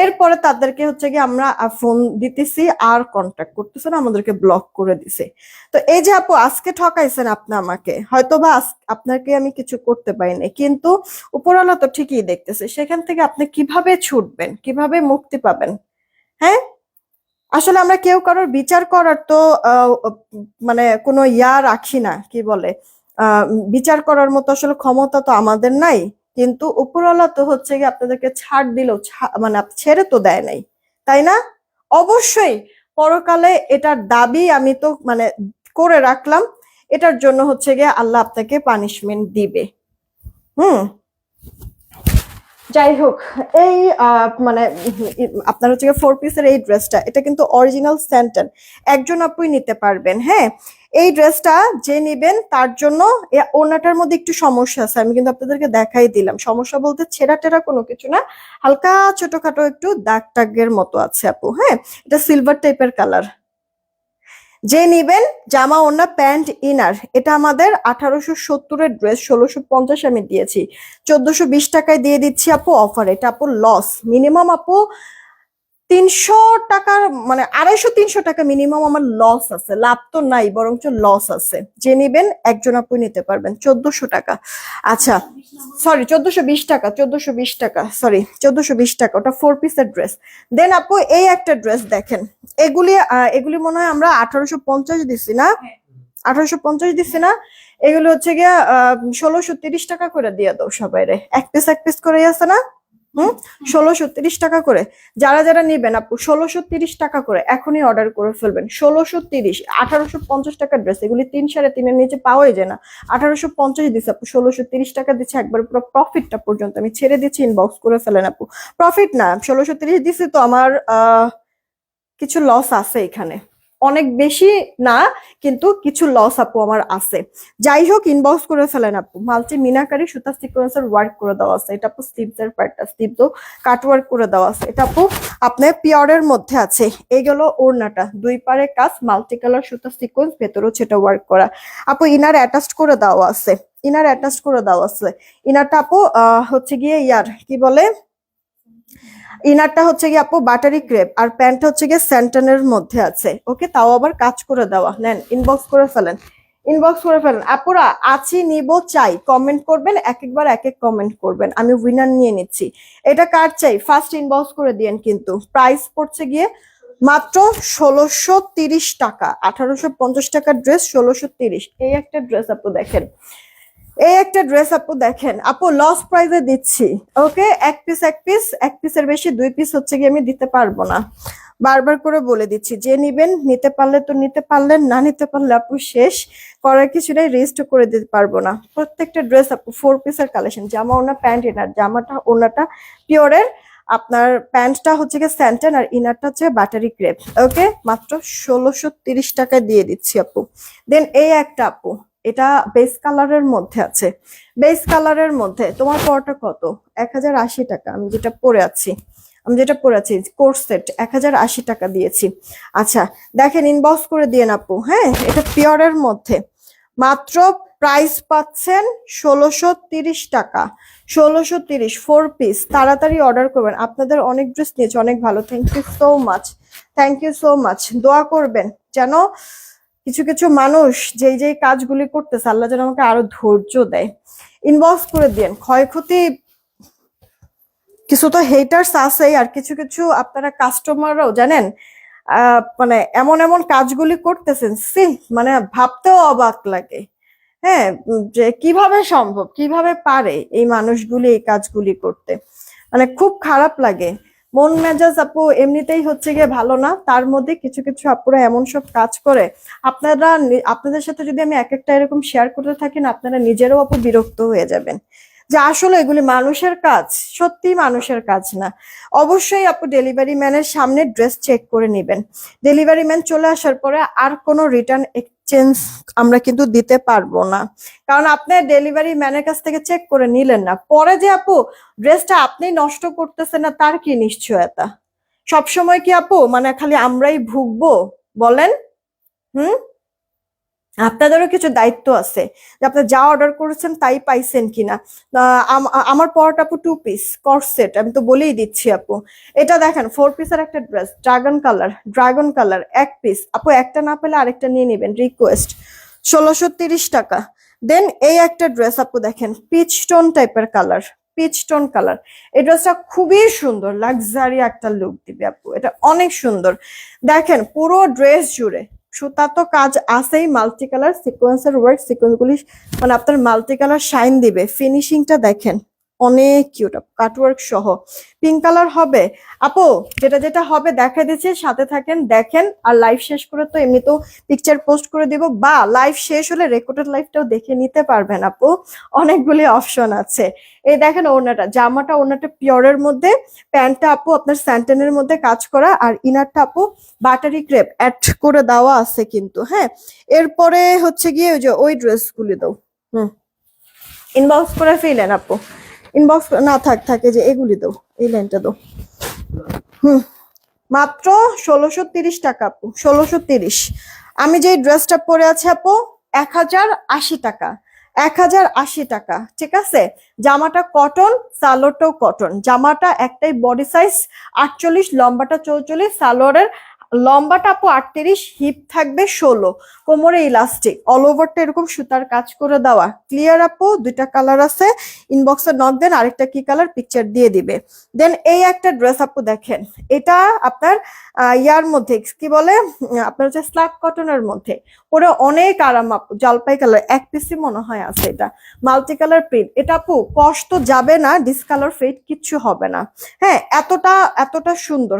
এরপরে তাদেরকে হচ্ছে কি আমরা ফোন দিতেছি, আর কন্ট্যাক্ট করতেছে না, আমাদেরকে ব্লক করে দিছে। তো এই যে আপু আজকে ঠকাইছেন আপনি আমাকে, হয়তো বা আপনাকে আমি কিছু করতে পারিনি, কিন্তু উপরওয়ালা তো ঠিকই দেখতেছে। সেখান থেকে আপনি কিভাবে ছুটবেন, কিভাবে মুক্তি পাবেন? হ্যাঁ, আসলে আমরা কেউ কারোর বিচার করার তো মানে কোনো রাখি না, কি বলে আহ বিচার করার মতো আসলে ক্ষমতা তো আমাদের নাই। কিন্তু উপরওয়ালা তো হচ্ছে কি আপনাদেরকে ছাড় দিলেও মানে ছেড়ে তো দেয় নাই, তাই না? অবশ্যই পরকালে এটার দাবি আমি তো মানে করে রাখলাম, এটার জন্য হচ্ছে গিয়ে আল্লাহ আপনাকে পানিশমেন্ট দিবে। যাই হোক, এই মানে আপনার হচ্ছে 4 পিসের এই ড্রেসটা, এটা কিন্তু অরিজিনাল স্যান্টন, একজন আপুই নিতে পারবেন, হ্যাঁ? এই ড্রেসটা যে নিবেন তার জন্য ওড়নাটার মধ্যে একটু সমস্যা আছে, আমি কিন্তু আপনাদেরকে দেখাই দিলাম। সমস্যা বলতে ছেঁড়া টেরা কোনো কিছু না, হালকা ছোটখাটো একটু দাগ টাগের মতো আছে আপু, হ্যাঁ? এটা সিলভার টাইপের কালার। যে নিবেন জামা ওড়না প্যান্ট ইনার, এটা আমাদের 1870-এর ড্রেস, 1650 আমি দিয়েছি, 1420 টাকায় দিয়ে দিচ্ছি আপু অফার। এটা আপু লস, মিনিমাম আপু 300 টাকার মানে 250-300 টাকা মিনিমাম আমার লস আছে, লাভ তো নাই বরঞ্চ লস আছে। যে নিবেন একজন আপু নিতে পারবেন 1400 টাকা। আচ্ছা সরি 1420 টাকা, 1420 টাকা, সরি 1420 টাকা, ওটা 4 পিসের ড্রেস। দেন আপু এই একটা ড্রেস দেখেন, এগুলি এগুলি মনে হয় আমরা 1850 দিছি না, 1850 দিছি না, এগুলো হচ্ছে গিয়া 1630 টাকা করে দিয়ে দাও সবাই রে, এক পিস করে আছে না, 1630 টাকা করে। যারা যারা নিবেন আপু 1630 টাকা করে এখনই অর্ডার করে ফেলবেন। 1630, 1850 টাকার ড্রেস, এগুলি 3-3.5-এর নিচে পাওয়াই যায় না। 1850 দিচ্ছে আপু, 1630 টাকা দিচ্ছে, একবার পুরো প্রফিটটা পর্যন্ত আমি ছেড়ে দিচ্ছি, ইনবক্স করে ফেলেন আপু। প্রফিট না, 1630 দিচ্ছে তো আমার কিছু লস আছে এখানে, অনেক বেশি না কিন্তু কিছু লস আপু আমার আছে। যাই হোক ইনবক্স করে ফেলেন আপু। মাল্টি মিনাকারি সুতা সিকোয়েন্সের ওয়ার্ক করে দেওয়া আছে, এটা আপু স্লিভস এর পার্টটা, স্লিভস কাট ওয়ার্ক করে দেওয়া আছে, এটা আপু আপনার পিওরের মধ্যে আছে। এই গেল ওড়নাটা, দুই পারে কাজ, মাল্টি কালার সুতা সিকোয়েন্স, ভেতরেও সেটা ওয়ার্ক করা। আপু ইনার অ্যাটাচড করে দেওয়া আছে, ইনার অ্যাটাচড করে দেওয়া আছে। ইনারটা আপু হচ্ছে গিয়ে ইয়ার কি বলে, ইনারটা হচ্ছে গিয়ে আপু বাটারি ক্রেপ, আর প্যান্টটা হচ্ছে গিয়ে স্যান্টনের মধ্যে আছে। ওকে, তাও আবার কাজ করে দেওয়া। নেন ইনবক্স করে ফেলেন, ইনবক্স করে ফেলেন আপুরা। আছি নিব চাই কমেন্ট করবেন, এক একবার এক এক কমেন্ট করবেন, আমি উইনার নিয়ে নিচ্ছি। এটা কার চাই ফার্স্ট ইনবক্স করে দিয়েন। কিন্তু প্রাইস পড়ছে গিয়ে মাত্র 1630 টাকা, 1850 টাকার ড্রেস 1630। এই একটা ড্রেস আপু দেখেন, এই একটা ড্রেস আপু দেখেন, আপু লস প্রাইসে দিচ্ছি। ওকে, এক পিস এক পিস, এক পিসের বেশি 2 পিস হচ্ছে গিয়ে আমি দিতে পারবো না, বারবার করে বলে দিচ্ছি। যে নিবেন নিতে পারলে তো নিতে পারলেন, না নিতে পারলে আপু শেষ করার কিছু নাই, রেজিস্টার করে দিতে পারবো না। প্রত্যেকটা ড্রেস আপু 4 পিসের কালেকশন, জামা ওনা প্যান্ট, ইনার, জামাটা ওনাটা পিওরের, আপনার প্যান্টটা হচ্ছে গিয়ে স্যান্টন, আর ইনারটা হচ্ছে বাটারি ক্রেপ। ওকে, মাত্র 1630 টাকা দিয়ে দিচ্ছি আপু। দেন এই একটা আপু, এটা বেস কালারের মধ্যে আছে, বেস কালারের মধ্যে তোমার পরটা কত, 1080 টাকা। আমি যেটা পরে আছি, আমি যেটা পরে আছি কোর্স সেট, 1080 টাকা দিয়েছি। আচ্ছা দেখেন ইনবক্স করে দিয়ে আপু। হ্যাঁ, এটা পিওরের মধ্যে মাত্র প্রাইস পাচ্ছেন 1630 টাকা, 1630, 4 পিস। তাড়াতাড়ি অর্ডার করবেন, আপনাদের অনেক ড্রেস নিয়েছে, অনেক ভালো, thank you so much, thank you so much. দোয়া করবেন যেন কিছু কিছু মানুষ যেই যেই কাজগুলি করতেছে আল্লাহ যেন আমাকে আরো ধৈর্য দেয়। ইনবক্স করে দিন। ক্ষয়ক্ষতি কিছু তো হেটার্স আছেই, আর কিছু কিছু আপনারা কাস্টমাররাও জানেন মানে এমন এমন কাজগুলি করতেছেন, সি মানে ভাবতেও অবাক লাগে। হ্যাঁ, যে কিভাবে সম্ভব, কিভাবে পারে এই মানুষগুলি এই কাজগুলি করতে, মানে খুব খারাপ লাগে। মন মেজাজ আপু এমনিতেই হচ্ছে গিয়ে ভালো না, তার মধ্যে কিছু কিছু আপুরা এমন সব কাজ করে, আপনারা আপনাদের সাথে যদি আমি এক একটা এরকম শেয়ার করতে থাকি না, আপনারা নিজেরাও আপু বিরক্ত হয়ে যাবেন যে আসলে এগুলি মানুষের কাজ, সত্যি মানুষের কাজ না। অবশ্যই আপু ডেলিভারি ম্যানের সামনে ড্রেস চেক করে নেবেন। ডেলিভারি ম্যান চলে আসার পরে আর কোনো রিটার্ন এক্সচেঞ্জ আমরা কিন্তু দিতে পারবো না, কারণ আপনি ডেলিভারি ম্যানের কাছ থেকে চেক করে নিলেন না, পরে যে আপু ড্রেসটা আপনি নষ্ট করতেছেন না তার কি নিশ্চয়তা? সবসময় কি আপু মানে খালি আমরাই ভুগবো বলেন? হুম, আপনাদেরও কিছু দায়িত্ব আছে যে আপনি যা অর্ডার করেছেন তাই পাইছেন কিনা। আমার পরটা আপু 2 পিস কর্সেট, আমি তো বলেই দিচ্ছি আপু। এটা দেখেন 4 পিসের একটা dress, dragon colour, dragon colour, 1 piece আপু, একটা না পেলে আরেকটা নিয়ে নেবেন, রিকোয়েস্ট, 1630 টাকা। দেন এই একটা ড্রেস আপু দেখেন, পিচ টোন টাইপের কালার, পিচ টোন কালার। এই ড্রেসটা খুবই সুন্দর, লাক্সারি একটা লুক দিবে আপু, এটা অনেক সুন্দর। দেখেন পুরো ড্রেস জুড়ে সুতা তো কাজ আছেই, মাল্টি কালার সিকোয়েন্সের ওয়ার্ক, সিকোয়েন্স গুলি মানে আপনার মাল্টি কালার শাইন দিবে। ফিনিশিংটা দেখেন অনেক কিউট, কাটওয়ার্ক সহ। পিঙ্ক কালার হবে আপু, যেটা যেটা হবে দেখা দিচ্ছে, সাথে থাকেন দেখেন। আর লাইভ শেষ করে তো এমনিতেও পিকচার পোস্ট করে দিব, বা লাইভ শেষ হলে রেকর্ডেড লাইভটাও দেখে নিতে পারবেন আপু, অনেকগুলি অপশন আছে। এই দেখেন ওড়নাটা, জামাটা ওড়নাটা পিওরের মধ্যে, প্যান্টটা আপু আপনার স্যান্টেনের মধ্যে কাজ করা, আর ইনারটা আপু বাটারি ক্রেপ অ্যাড করে দেওয়া আছে কিন্তু। হ্যাঁ, এরপরে হচ্ছে গিয়ে ওই যে ওই ড্রেসগুলি দাও। ইনবক্স করে ফেলেন আপু, ইনবক্স না থাকে যে এগুলি দাও, এই লাইনটা দাও। মাত্র 1630 টাকা আপু, 1630। আমি যে ড্রেসটা পরে আছি আপু 1080 টাকা, 1080 টাকা, ঠিক আছে। জামাটা কটন, সালোয়ারটাও কটন। জামাটা একটাই বডি সাইজ 48, লম্বাটা 44, সালোয়ারের লম্বাটা আপু 38, হিপ থাকবে 16, কোমরে ইলাস্টিক, অল ওভারটা এরকম সুতার কাজ করে দেওয়া। ক্লিয়ার আপু? দুইটা কালার আছে, ইনবক্সে নক দেন, আরেকটা কি কালার পিকচার দিয়ে দিবে। দেন এই একটা ড্রেস আপু দেখেন, এটা আপনার ইয়ার মধ্যে কি বলে, আপনার হচ্ছে স্ল্যাব কটনের মধ্যে, পরে অনেক আরাম আপু। জলপাই কালার, এক পিসি মনে হয় আছে, এটা মাল্টি কালার প্রিন্ট। এটা আপু কষ্ট যাবে না, ডিসকালার ফেড কিচ্ছু হবে না। হ্যাঁ, এতটা এতটা সুন্দর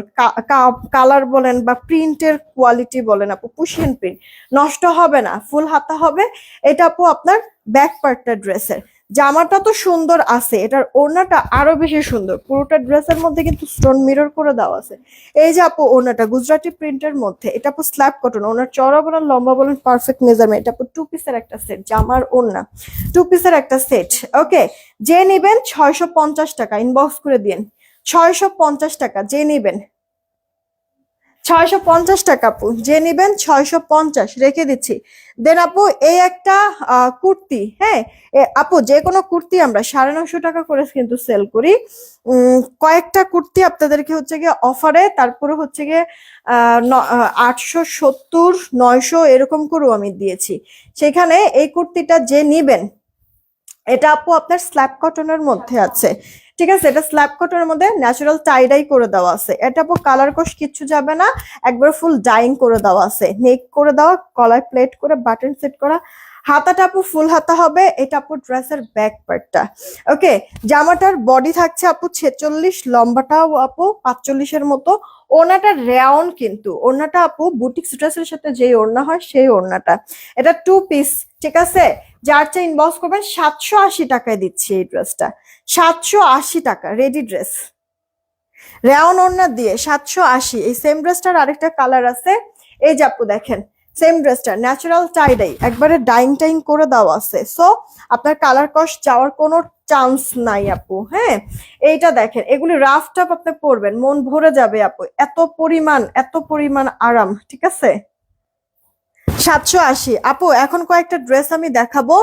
কালার বলেন বা প্রিন্টের কোয়ালিটি বলেন আপু, পুশিয়ান প্রিন্ট, নষ্ট হবে না, ফুল হাতা হবে। এটা আপু আপনার ব্যাক পার্টটা ড্রেসের। জামাটা তো সুন্দর আছে, এটার ওড়নাটা আরো বেশি সুন্দর। পুরোটা ড্রেসের মধ্যে কিন্তু স্টোন মিরর করে দেওয়া আছে। এই যে আপু ওড়নাটা গুজরাটি প্রিন্টের মধ্যে, এটা আপু স্ল্যাব কটন, ওনার চড়া বলেন লম্বা বলেন পারফেক্ট মেজারমেন্ট। এটা আপু 2 পিসের একটা সেট, জামার ওড়না 2 পিসের একটা সেট। ওকে, যে নিবেন 650 টাকা, ইনবক্স করে দিন। 650 টাকা যে নিবেন, 650 টাকা আপু যে নিবেন, 650 রেখে দিচ্ছি। দেন আপু এই একটা কুর্তি, হ্যাঁ আপু যে কোনো কুর্তি আমরা 950 টাকা করে কিন্তু সেল করি। কয়েকটা কুর্তি আপনাদেরকে হচ্ছে গিয়ে অফারে, তারপরে হচ্ছে গিয়ে 870, 900 এরকম করেও আমি দিয়েছি। সেখানে এই কুর্তিটা যে নিবেন, এটা আপু আপনার স্ল্যাব কটনের মধ্যে আছে, ঠিক আছে। এটা স্ল্যাব কটনের মধ্যে ন্যাচারাল টাইডাই করে দেওয়া আছে। এটা আপু কালার কোশ কিচ্ছু যাবে না, একবার ফুল ডাইং করে দেওয়া আছে, নেক করে দেওয়া, গলায় প্লেট করে বাটন সেট করা। হাতাটা আপু ফুল হাতা হবে। এটা আপু ড্রেসের ব্যাক পার্টটা। ওকে, জামাটার বডি থাকছে আপু 46, লম্বাটাও আপু 45-এর মতো। ওড়নাটা রেয়ন, কিন্তু ওড়নাটা আপু বুটিক্স ড্রেসের সাথে যেই ওড়না হয় সেই ওড়নাটা। এটা 2 পিস, ঠিক আছে। যার চেয়ে ইনবক্স করবেন, 780 টাকায় দিচ্ছি এই ড্রেসটা। 780 টাকা রেডি ড্রেস, রেয়ন ওড়না দিয়ে 780। এই সেম ড্রেসটার আরেকটা কালার আছে, এই যে আপু দেখেন, সেম ড্রেসটা ন্যাচারাল টাইডাই, একবারে ডাইং টাইং করে দেওয়া আছে। সো আপনার কালার কস্ট যাওয়ার কোনো চান্স নাই আপু। হ্যাঁ, এইটা দেখেন, এগুলি রাফ টাফ আপনি পরবেন, মন ভরে যাবে আপু, এত পরিমাণ আরাম, ঠিক আছে। 780 আপু। এখন কয়েকটা ড্রেস আমি দেখাবো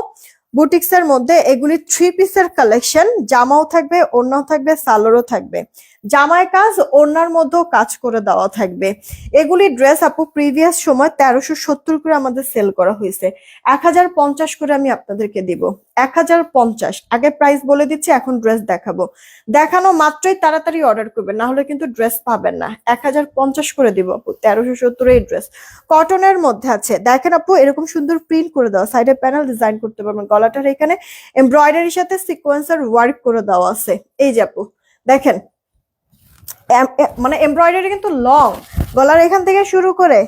বুটিক্স এর মধ্যে, এগুলি 3 পিসের কালেকশন। জামাও থাকবে, ওড়নাও থাকবে, সালোয়ারও থাকবে। জামায় কাজ, ওড়নার মধ্যেও কাজ করে দেওয়া থাকবে। এগুলি ড্রেস আপু প্রিভিয়াস সময় 1370 করে আমাদের সেল করা হয়েছে, 1050 করে আমি আপনাদেরকে দিব। 1050 আগে প্রাইস বলে দিচ্ছি, এখন ড্রেস দেখাবো। দেখানো মাত্রই তাড়াতাড়ি অর্ডার করবেন, না হলে কিন্তু ড্রেস পাবেন না। 1050 করে দিব আপু, 1370 এই ড্রেস কটনের মধ্যে আছে। দেখেন আপু, এরকম সুন্দর প্রিন্ট করে দেওয়া, সাইডে প্যানেল ডিজাইন করতে পারবেন, গলাটার এখানে এমব্রয়ডারির সাথে সিকোয়েন্সার ওয়ার্ক করে দেওয়া আছে। এই যে আপু দেখেন, মানে এমব্রয়ডারি কিন্তু লং, গলার এখান থেকে শুরু করে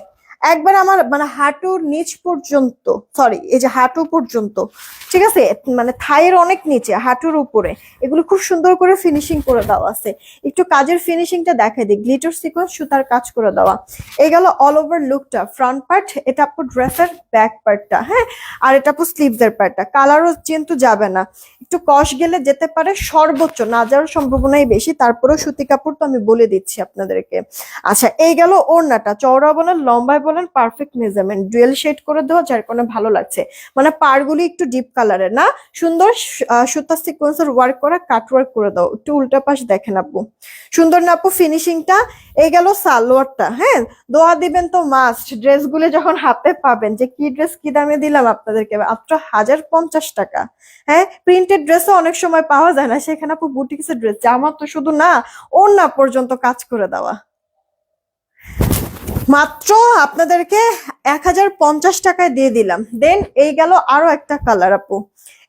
একবার আমার মানে হাঁটুর নিচ পর্যন্ত, সরি এই যে হাঁটু পর্যন্ত, ঠিক আছে, মানে থাইয়ের অনেক নিচে হাঁটুর উপরে, এগুলো খুব সুন্দর করে ফিনিশিং করে দেওয়া আছে। একটু কাজের ফিনিশিংটা দেখাই দিই, গ্লিটার সিকোয়েন্স সুতার কাজ করে দেওয়া। এই গেল অল ওভার লুকটা, ফ্রন্ট পার্ট, এটা আপু ড্রেসের ব্যাক পার্টটা, হ্যাঁ। আর এটা আপু স্লিভস এর পার্টটা। কালারও কিন্তু যাবে না, একটু কষ গেলে যেতে পারে, সর্বোচ্চ না যাওয়ার সম্ভাবনাই বেশি, তারপরেও সুতি কাপড় তো আমি বলে দিচ্ছি আপনাদেরকে। আচ্ছা, এই গেল ওড়নাটা, চওড়া বলেন লম্বায় বলেন পারফেক্ট মেজারমেন্ট, ডুয়েল শেড করে দেওয়া, যার কারণে ভালো লাগছে। মানে পাড়গুলি একটু ডিপ কালারের না, সুন্দর সুতা সিকোয়েন্সের ওয়ার্ক করা, কাট ওয়ার্ক করে দাও। একটু উল্টা পাশ দেখেন আপু, সুন্দর না আপু ফিনিশিংটা। এই গেল সালোয়ারটা, হ্যাঁ। দোয়া দিবেন তো মাস্ট, ড্রেসগুলো যখন হাতে পাবেন যে কি ড্রেস কি দামে দিলাম আপনাদেরকে, মাত্র 1050 টাকা। হ্যাঁ, প্রিন্টেড ড্রেসও অনেক সময় পাওয়া যায় না, সেখানে আপু বুটিক্সের ড্রেস, জামা তো শুধু না, ওড়না পর্যন্ত কাজ করে দেওয়া। মাত্র আপনাদেরকে 1050 টাকায় দিয়ে দিলাম। দেন এই গেল আরো একটা কালার আপু,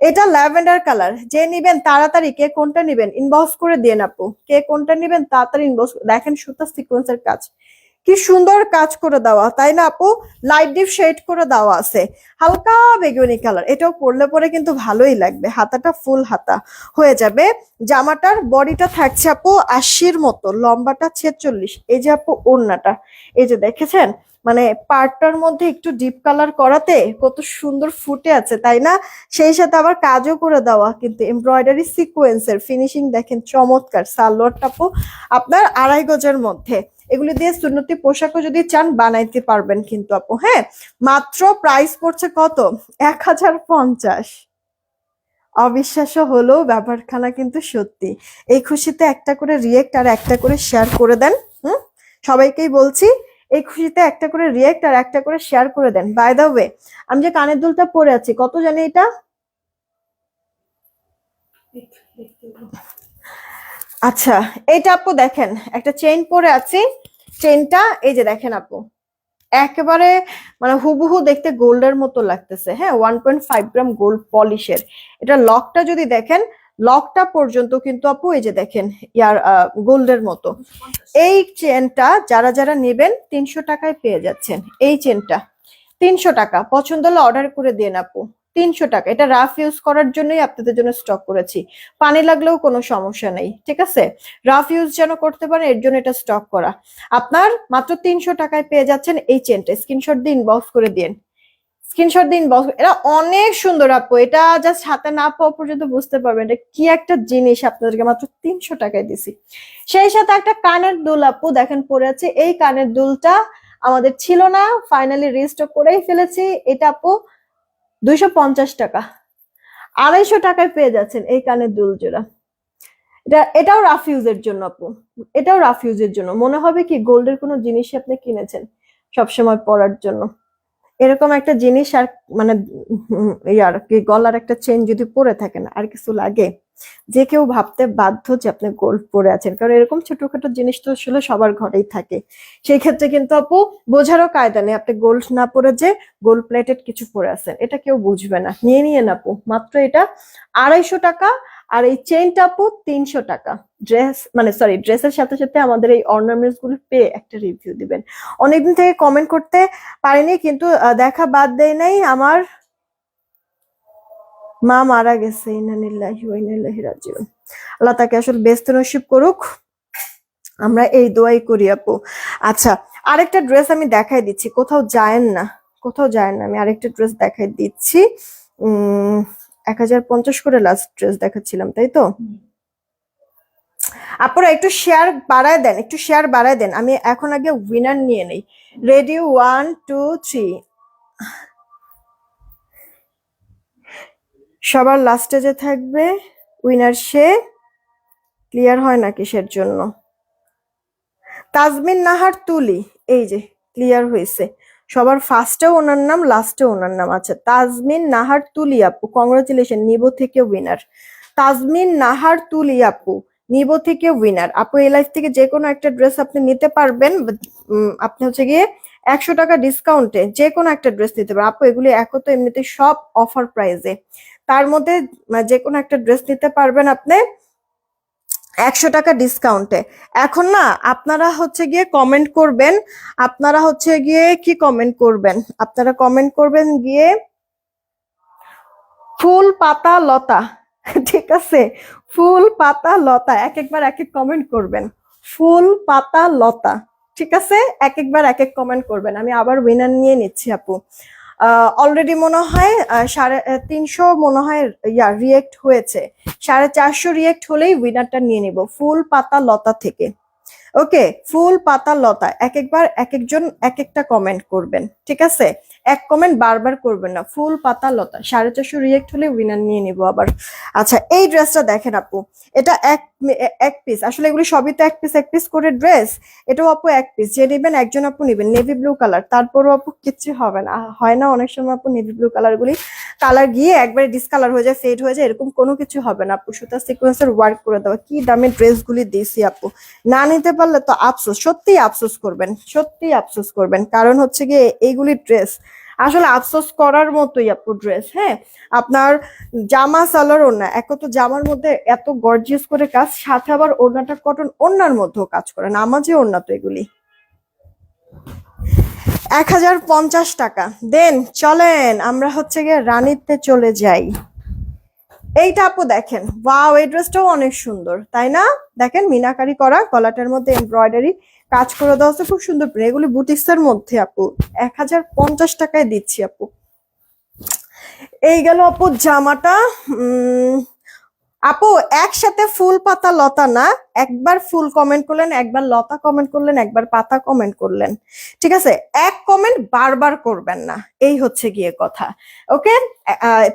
এটা ল্যাভেন্ডার কালার। যে নিবেন তাড়াতাড়ি, কে কোনটা নিবেন ইনবক্স করে দিয়ে আপু, কে কোনটা নিবেন তাড়াতাড়ি ইনবক্স। দেখেন সুতা সিকোয়েন্সের কাজ, কি সুন্দর কাজ করে দেওয়া, তাই না আপু। লাইট ডিপ শেড করে দেওয়া আছে, হালকা বেগুনি কালার। এটাও পরলে পরে কিন্তু ভালোই লাগবে, হাতাটা ফুল হাতা হয়ে যাবে। জামাটার বডিটা থাকছে আপু 80-র মতো, লম্বাটা 46। এই যে আপু ওড়নাটা, এই যে দেখেছেন, মানে পার্টটার মধ্যে একটু ডিপ কালার করাতে কত সুন্দর ফুটে আছে, তাই না। সেই সাথে আবার কাজও করে দেওয়া, কিন্তু এমব্রয়ডারি সিকোয়েন্সের ফিনিশিং দেখেন, চমৎকার। সালোয়ারটা আপু আপনার 2.5 গজের মধ্যে, এগুলি দিয়ে সুন্নতি পোশাকও যদি চান বানাইতে পারবেন কিন্তু আপু। হ্যাঁ, মাত্র প্রাইস পড়ছে কত, 1050। অবিশ্বাস্য হলেও ব্যাপারখানা কিন্তু সত্যি। এই খুশিতে একটা করে রিয়েক্ট আর একটা করে শেয়ার করে দেন। সবাইকেই বলছি, এই খুশিতে একটা করে রিয়েক্ট আর একটা করে শেয়ার করে দেন। বাই দ্য ওয়ে, আমি যে কানের দুলটা পরে আছি কত জানি এটা? আচ্ছা, এইটা আপু দেখেন, একটা চেইন পরে আছি। চেইনটা এই যে দেখেন আপু, একেবারে মানে হুবহু দেখতে গোল্ডের মতো লাগতেছে। হ্যাঁ, 1.5 গ্রাম গোল্ড পলিশের। এটা লকটা যদি দেখেন, লকটা পর্যন্ত কিন্তু আপু এই যে দেখেন ইয়ার গোল্ডের মতো। এই চেনটা যারা যারা নেবেন 300 টাকায় পেয়ে যাচ্ছেন। এই চেনটা 300 টাকা, পছন্দ হলে অর্ডার করে দিন আপু। 300 টাকা, এটা রাফ ইউজ করার জন্যই আপনাদের জন্য স্টক করেছি। পানি লাগলেও কোনো সমস্যা নেই, ঠিক আছে? রাফ ইউজ যেন করতে পারেন এর জন্য এটা স্টক করা। আপনার মাত্র 300 টাকায় পেয়ে যাচ্ছেন এই চেনটা। স্ক্রিনশট দিয়ে ইনবক্স করে দিন, স্ক্রিনশট দিন বক্স। এটা অনেক সুন্দর আপু, এটা জাস্ট হাতে না পাওয়া পর্যন্ত বুঝতে পারবেন এটা কি একটা জিনিস। আপনাদেরকে মাত্র 300 টাকায় দিছি। সেই সাথে একটা কানের দুল আপু দেখেন পরে আছে। এই কানের দুলটা আমাদের ছিল না, ফাইনালি রিস্টক করেই ফেলেছি। এটা আপু 250 টাকা, 250 টাকায় পেয়ে যাচ্ছেন এই কানের দুল জোড়া। এটাও রাফ ইউজের জন্য আপু, এটাও রাফ ইউজের জন্য। মনে হবে কি গোল্ডের কোনো জিনিসই আপনি কিনেছেন সবসময় পরার জন্য। এরকম একটা জিনিস আর মানে ইয়ার কি গলার একটা চেন যদি পরে থাকেন আর কিছু লাগে, যে কেউ ভাবতে বাধ্য যে আপনি গোল্ড পরে আছেন, কারণ এরকম ছোটখাটো জিনিস তো আসলে সবার ঘরেই থাকে। সেই ক্ষেত্রে কিন্তু আপু বোঝারও কায়দা নেই আপনি গোল্ড না পরে যে গোল্ড প্লেটেড কিছু পরে আছেন, এটা কেউ বুঝবে না। নিয়ে নিয়ে না আপু, মাত্র এটা 250 টাকা। আর এই চেইনটা আপু 300 টাকা। ড্রেস মানে সরি, ড্রেসের সাথে সাথে আমাদের এই অর্নামেন্টস গুলো পেয়ে একটা রিভিউ দিবেন। অনেকদিন থেকে কমেন্ট করতে পারিনি, কিন্তু দেখা বাদ দেয় নাই। আমার মা মারা গেছে, ইন্নালিল্লাহি ওয়া ইন্না ইলাইহি রাজিউন। আল্লাহ তাকে আসলে বেস্ত নসিব করুক, আমরা এই দোয়াই করি আপু। আচ্ছা, আরেকটা ড্রেস আমি দেখাই দিচ্ছি, কোথাও যায়েন না, কোথাও যায়েন না, আমি আরেকটা ড্রেস দেখাই দিচ্ছি। 1050 করে লাস্ট ড্রেস দেখাচ্ছিলাম, তাই তো? আপনারা একটু শেয়ার বাড়ায় দেন, একটু শেয়ার বাড়ায় দেন। আমি এখন আগে উইনার নিয়ে নেই। রেডি, 1 2 3। সবার লাস্টে যে থাকবে উইনার সে। ক্লিয়ার হয় না কিসের জন্য? তাজমিন নাহার তুলি, এই যে ক্লিয়ার হয়েছে। সবার ফার্স্টেও ওনার নাম, লাস্টেও ওনার নাম। আচ্ছা, তাজমিন নাহার তুলি আপু, কংগ্রাচুলেশন, নিবো থেকে উইনার। তাজমিন নাহার তুলি আপু, নিবো থেকে উইনার। আপু এই লাইফ থেকে যে কোনো একটা ড্রেস আপনি নিতে পারবেন। আপনি হচ্ছে গিয়ে 100 টাকা ডিসকাউন্টে যে কোনো একটা ড্রেস নিতে পারবেন আপু। এগুলি এখন তো এমনিতে সব অফার প্রাইসে, তার মধ্যে যে কোনো একটা ড্রেস নিতে পারবেন আপনি 100 টাকা ডিসকাউন্টে। এখন না আপনারা হচ্ছে গিয়ে কমেন্ট করবেন, আপনারা হচ্ছে গিয়ে কি কমেন্ট করবেন? আপনারা কমেন্ট করবেন গিয়ে ফুল পাতা লতা। ঠিক আছে, ফুল পাতা লতা, এক একবার এক এক কমেন্ট করবেন। ফুল পাতা লতা, ঠিক আছে, এক একবার এক এক কমেন্ট করবেন। আমি আবার উইনার নিয়ে নিচ্ছি আপু। অলরেডি মনে হয় 350 মনে হয় রিয়েক্ট হয়েছে। 450 রিয়েক্ট হলেই উইনারটা নিয়ে নিব ফুল পাতা লতা থেকে। ওকে, ফুল পাতা লতা, এক একবার এক একজন এক একটা কমেন্ট করবেন, ঠিক আছে? এক কমেন্ট বারবার করবেন না। ফুল পাতা লতা 450 রিয়েক্ট হলে উইনার নিয়ে নিব আবার। আচ্ছা, এই ড্রেসটা দেখেন আপু, এটা এক পিস, আসলে এগুলি সবই তো এক পিস করে ড্রেস। এটাও আপু এক পিস, যে নেবেন একজন আপু নেবেন নেভি ব্লু কালার। তারপরও আপু কিচ্ছু হবে না, হয় না অনেক সময় আপু নেভি ব্লু কালার গুলি কালার গিয়ে একবারে ডিসকালার হয়ে যায়, ফেড হয়ে যায়, এরকম কোনো কিছু হবে না আপু। সুতা সিকোয়েন্সের ওয়ার্ক করে দেওয়া, কি দামে ড্রেসগুলি দিয়েছি আপু। না নিতে পারলে তো আফসোস, সত্যি আফসোস করবেন, সত্যি আফসোস করবেন। কারণ হচ্ছে গিয়ে এইগুলি ড্রেস আসলে আফসোস করার মতোই আপু ড্রেস। হ্যাঁ, আপনার জামা সালোয়ার ওড়না, এক তো জামার মধ্যে এত গর্জিয়াস করে কাজ, সাথে আবার ওড়নাটা কটন ওড়নার মধ্যেও কাজ করে, নামাজে ওড়না তো এগুলি। 1050 টাকা দেন। চলেন আমরা হচ্ছে গিয়ে রানীতে চলে যাই। এইটা আপু দেখেন, ওয়াও, এই ড্রেসটাও অনেক সুন্দর, তাই না? দেখেন মিনাকারি করা, গলাটার মধ্যে এমব্রয়ডারি কাজ করে দেওয়া আছে, খুব সুন্দর। এগুলি বুটিক্সের মধ্যে আপু 1050 টাকায় দিচ্ছি আপু। এই গেল আপু জামাটা। আপু একসাথে ফুল পাতা লতা না, একবার ফুল কমেন্ট করলেন, একবার লতা কমেন্ট করলেন, একবার পাতা কমেন্ট করলেন, ঠিক আছে? এক কমেন্ট বারবার করবেন না, এই হচ্ছে গিয়ে কথা। ওকে,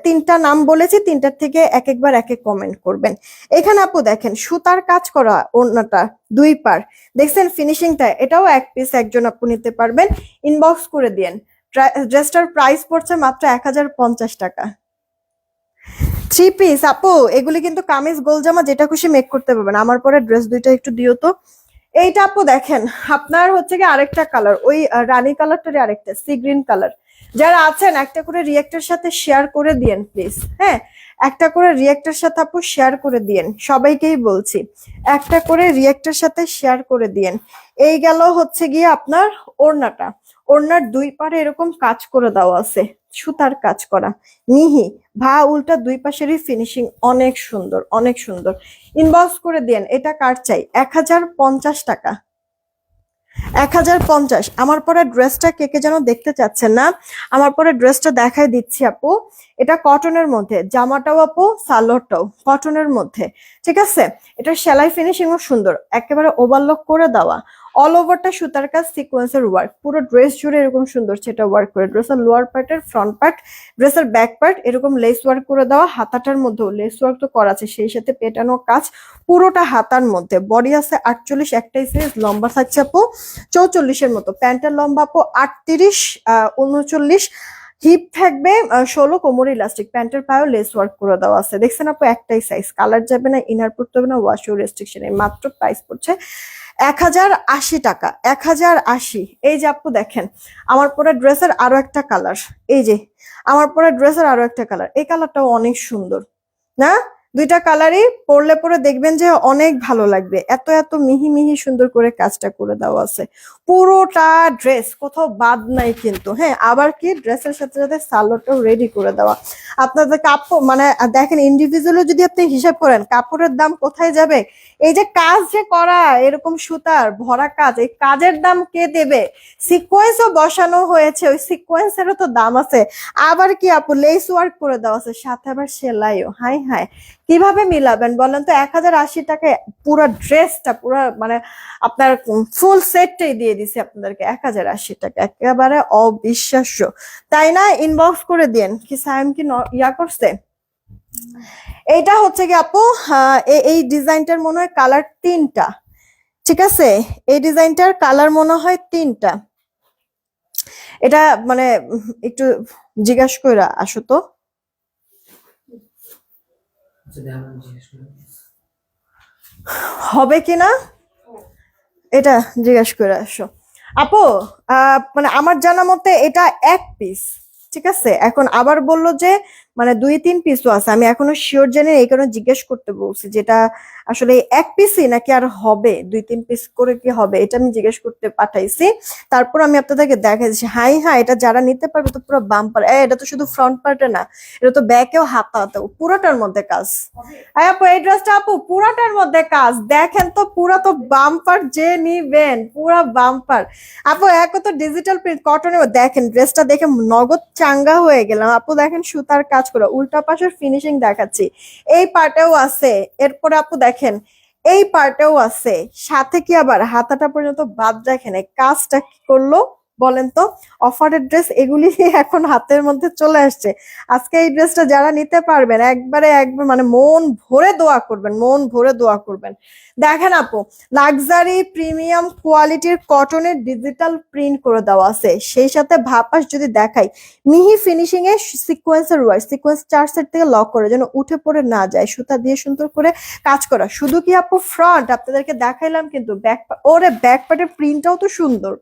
তিনটা নাম বলেছি, তিনটার থেকে এক একবার এক এক কমেন্ট করবেন। এখানে আপু দেখেন সুতার কাজ করা ওড়নাটা, দুই পার, দেখছেন ফিনিশিংটা, এটাও এক পিস একজন আপু নিতে পারবেন, ইনবক্স করে দিয়েন। ড্রেসটার প্রাইস পড়ছে মাত্র 1050 টাকা। থ্রি পিস আপু, এগুলি কিন্তু কামিজ গোল জামা যেটা খুশি মেক করতে পারবেন। আমার পরে ড্রেস দুইটা একটু দিও তো। এইটা আপু দেখেন, আপনার হচ্ছে কি আরেকটা কালার, ওই রানী কালারটারই আরেকটা সি গ্রিন কালার। যারা আছেন একটা করে রিয়েক্টের সাথে শেয়ার করে দিয়েন প্লিজ। হ্যাঁ, একটা করে রিয়েক্টের সাথে আপু শেয়ার করে দিয়েন, সবাইকেই বলছি একটা করে রিয়েক্টের সাথে শেয়ার করে দিয়েন। এই গেল হচ্ছে গিয়ে আপনার ওড়নাটা, ওড়নার দুই পারে এরকম কাজ করে দেওয়া আছে, সুতার কাজ করা, মিহি ভা উল্টা দুই পাশেরই ফিনিশিং অনেক সুন্দর, অনেক সুন্দর। ইনবক্স করে দেন। এটা কার চাই? 1050 টাকা, 1050। আমার পরে ড্রেসটা কে কে যেন দেখতে চাচ্ছেন না, আমার পরে ড্রেসটা দেখাই দিচ্ছি আপু। এটা কটনের মধ্যে, জামাটাও আপু সালোয়ারটাও কটনের মধ্যে, ঠিক আছে? এটা সেলাই ফিনিশিংও সুন্দর, একেবারে ওভারলক করে দেওয়া, অল ওভারটা সুতার কাজ, সিকোয়েন্সের ওয়ার্ক, পুরো ড্রেস জুড়ে এরকম সুন্দর সেটা ওয়ার্ক করে। ড্রেসের লোয়ার পার্টের ফ্রন্ট পার্ট, ড্রেসের ব্যাক পার্ট এরকম লেস ওয়ার্ক করে দেওয়া, হাতাটার মধ্যেও লেস ওয়ার্ক তো করা আছে, সেই সাথে পেটানো কাজ পুরোটা হাতার মধ্যে। বডি আছে 48, একটাই সাইজ, লম্বা থাকছে আপু 44-এর মতো, প্যান্টের লম্বা আপু 38, 39, হিপ থাকবে 16, কোমর ইলাস্টিক, প্যান্টের পায়েও লেস ওয়ার্ক করে দেওয়া আছে। দেখছেন আপু একটাই সাইজ, কালার যাবে না, ইনার পড়তে হবে না, ওয়াশও রেস্ট্রিকশন। মাত্র প্রাইস পড়ছে 1080 টাকা, 1080। এই যে আপু দেখেন, আমার পরে ড্রেসের আরো একটা কালার, এই যে আমার পরে ড্রেসের আরো একটা কালার, এই কালারটাও অনেক সুন্দর না? দুইটা কালারই পরলে পরে দেখবেন যে অনেক ভালো লাগবে, এত এত মিহি মিহি সুন্দর করে কাজটা করে দেওয়া আছে। পুরোটা ড্রেস কোথাও বাদ নাই কিন্তু। হ্যাঁ, আবার কি ড্রেসের সাথে সাথে সালোয়ারটাও রেডি করে দেওয়া। আপনাদের কাপড় মানে দেখেন, ইন্ডিভিজুয়ালি যদি আপনি হিসাব করেন কাপড়ের দাম কোথায় যাবে, এই যে কাজ যে করা এরকম সুতার ভরা কাজ, এই কাজের দাম কে দেবে? সিকোয়েন্সও বসানো হয়েছে, ওই সিকোয়েন্সেরও তো দাম আছে। আবার কি আপু লেস ওয়ার্ক করে দেওয়া আছে, সাথে আবার সেলাইও। হাই হাই, কিভাবে মিলাবেন বলেন তো? 1080 টাকায় পুরো ড্রেসটা, পুরো মানে আপনার ফুল সেটটাই দিয়ে দিছি আপনাদেরকে 1080 টাকা, একেবারে অবিশ্বাস্য, তাই না? ইনবক্স করে দিন। কি সাইম কি ইয়া করছে? এইটা হচ্ছে কি আপু, এই ডিজাইনটার মনে হয় কালার তিনটা, ঠিক আছে? এই ডিজাইনটার কালার মনে হয় তিনটা। এটা মানে একটু জিজ্ঞাসা করে আসো তো, হবে কিনা এটা জিজ্ঞাসা করে আসো আপু। মানে আমার জানা মতে এটা এক পিস, ঠিক আছে? এখন আবার বললো যে মানে 2-3 পিসও আছে, আমি এখনো শিওর জানি না, এই কারণে জিজ্ঞেস করতে বলছি যেটা আসলে এক পিসই নাকি আর হবে 2-3 পিস করে কি হবে, এটা আমি জিজ্ঞেস করতে পাঠাইছি। তারপর আমি আপনাদেরকে দেখাইছি। হাই হ্যাঁ, এটা যারা নিতে পারবে তো পুরো বাম্পার। এটা তো শুধু ফ্রন্ট পার্টে না, এটা তো ব্যাকেও হাতাতেও পুরোটার মধ্যে কাজ। আপু এই ড্রেসটা আপু পুরাটার মধ্যে কাজ, দেখেন তো পুরা তো বাম্পার, যে নিবেন পুরা বাম্পার। আপু এক তো ডিজিটাল প্রিন্ট কটনের, দেখেন ড্রেসটা দেখে নগদ চাঙ্গা হয়ে গেলাম আপু। দেখেন সুতার কাজ করে, উল্টা পাশের ফিনিশিং দেখাচ্ছি, এই পার্টেও আছে। এরপরে আপু দেখেন এই পার্টেও আছে, সাথে কি আবার হাতাটা পর্যন্ত বাদ রাখেন। এই কাজটা কি করলো বলেন তো? অফারের ড্রেস এগুলি এখন হাতের মধ্যে চলে আসছে। আজকে এই ড্রেসটা যারা নিতে পারবেন একবারে একবার মানে মন ভরে দোয়া করবেন, মন ভরে দোয়া করবেন। দেখেন আপু, লাক্সারি প্রিমিয়াম কোয়ালিটির কটনের ডিজিটাল প্রিন্ট করে দেওয়া আছে, সেই সাথে ভাপাস যদি দেখাই মিহি ফিনিশিং এ সিকোয়েন্সের ওয়ার্ক, সিকোয়েন্স 4 সেট থেকে লক করে যেন উঠে পড়ে না যায়, সুতা দিয়ে সুন্দর করে কাজ করা। শুধু কি আপু ফ্রন্ট আপনাদেরকে দেখাইলাম, কিন্তু ব্যাক, ওরে ব্যাক পার্টের প্রিন্টটাও তো সুন্দর।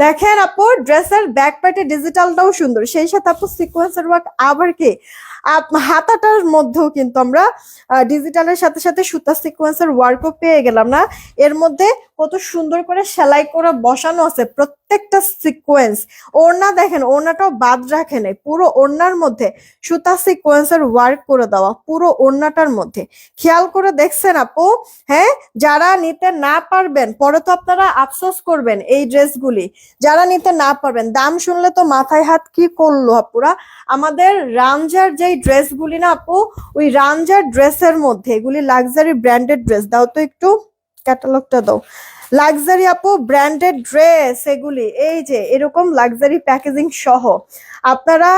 দেখেন আপু ড্রেসের ব্যাক পার্টে ডিজিটালটাও সুন্দর, সেই সাথে আপু সিকোয়েন্সের ওয়ার্ক। আবার কি হাতাটার মধ্যেও কিন্তু আমরা ডিজিটালের সাথে সাথে সুতা সিকোয়েন্সের ওয়ার্কও পেয়ে গেলাম না? এর মধ্যে কত সুন্দর করে সেলাই করে বসানো আছে প্রত্যেকটা সিকোয়েন্স। ওড়না দেখেন, ওড়নাটাও বাদ রাখে নাই, পুরো ওড়নার মধ্যে সুতা সিকোয়েন্সের ওয়ার্ক করে দেওয়া, পুরো ওড়নাটার মধ্যে। খেয়াল করে দেখছেন আপু? হ্যাঁ, যারা নিতে না পারবেন পরে তো আপনারা আফসোস করবেন এই ড্রেসগুলি। যারা নিতে না পারবেন, দাম শুনলে তো মাথায় হাত কি করলো আপুরা। আমাদের রামজার যে এই ড্রেসগুলি না আপু ওই রাঞ্জার ড্রেসের মধ্যে, এগুলি লাক্সারি ব্র্যান্ডেড ড্রেস। দাও তো একটু ক্যাটালগটা দাও। লাক্সারি আপু ব্র্যান্ডেড ড্রেস এগুলি, এই যে এরকম লাক্সারি প্যাকেজিং সহ আপনারা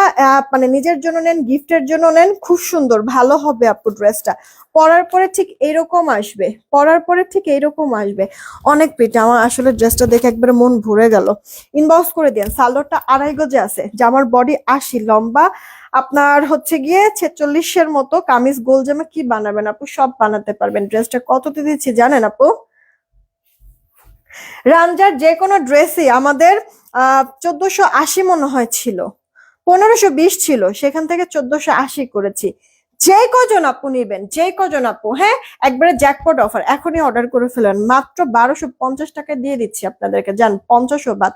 মানে নিজের জন্য নেন, গিফটের জন্য নেন, খুব সুন্দর ভালো হবে আপু ড্রেসটা। পরার পরে ঠিক এরকম আসবে, পরার পরে ঠিক এরকম আসবে, অনেক প্রিটি। আমার আসলে ড্রেসটা দেখে একবারে মন ভরে গেল। ইনবক্স করে দিন। সালোয়ারটা 2.5 গজে আছে, জামার বডি 80, লম্বা আপনার হচ্ছে গিয়ে 46-এর মতো। কামিজ গোল জামা কি বানাবেন আপু, সব বানাতে পারবেন। ড্রেসটা কততে দিচ্ছি জানেন আপু? রামজার যে কোনো ড্রেসই আমাদের 1480 মনে হয় ছিল, 1520 ছিল, সেখান থেকে 1480 করেছি। যে কজন আপু নিবেন, যে কজন আপু, হ্যাঁ একবারে জ্যাকপট অফার, এখনই অর্ডার করে ফেলেন। মাত্র 1250 টাকা দিয়ে দিচ্ছি আপনাদেরকে। যান 50 বাদ,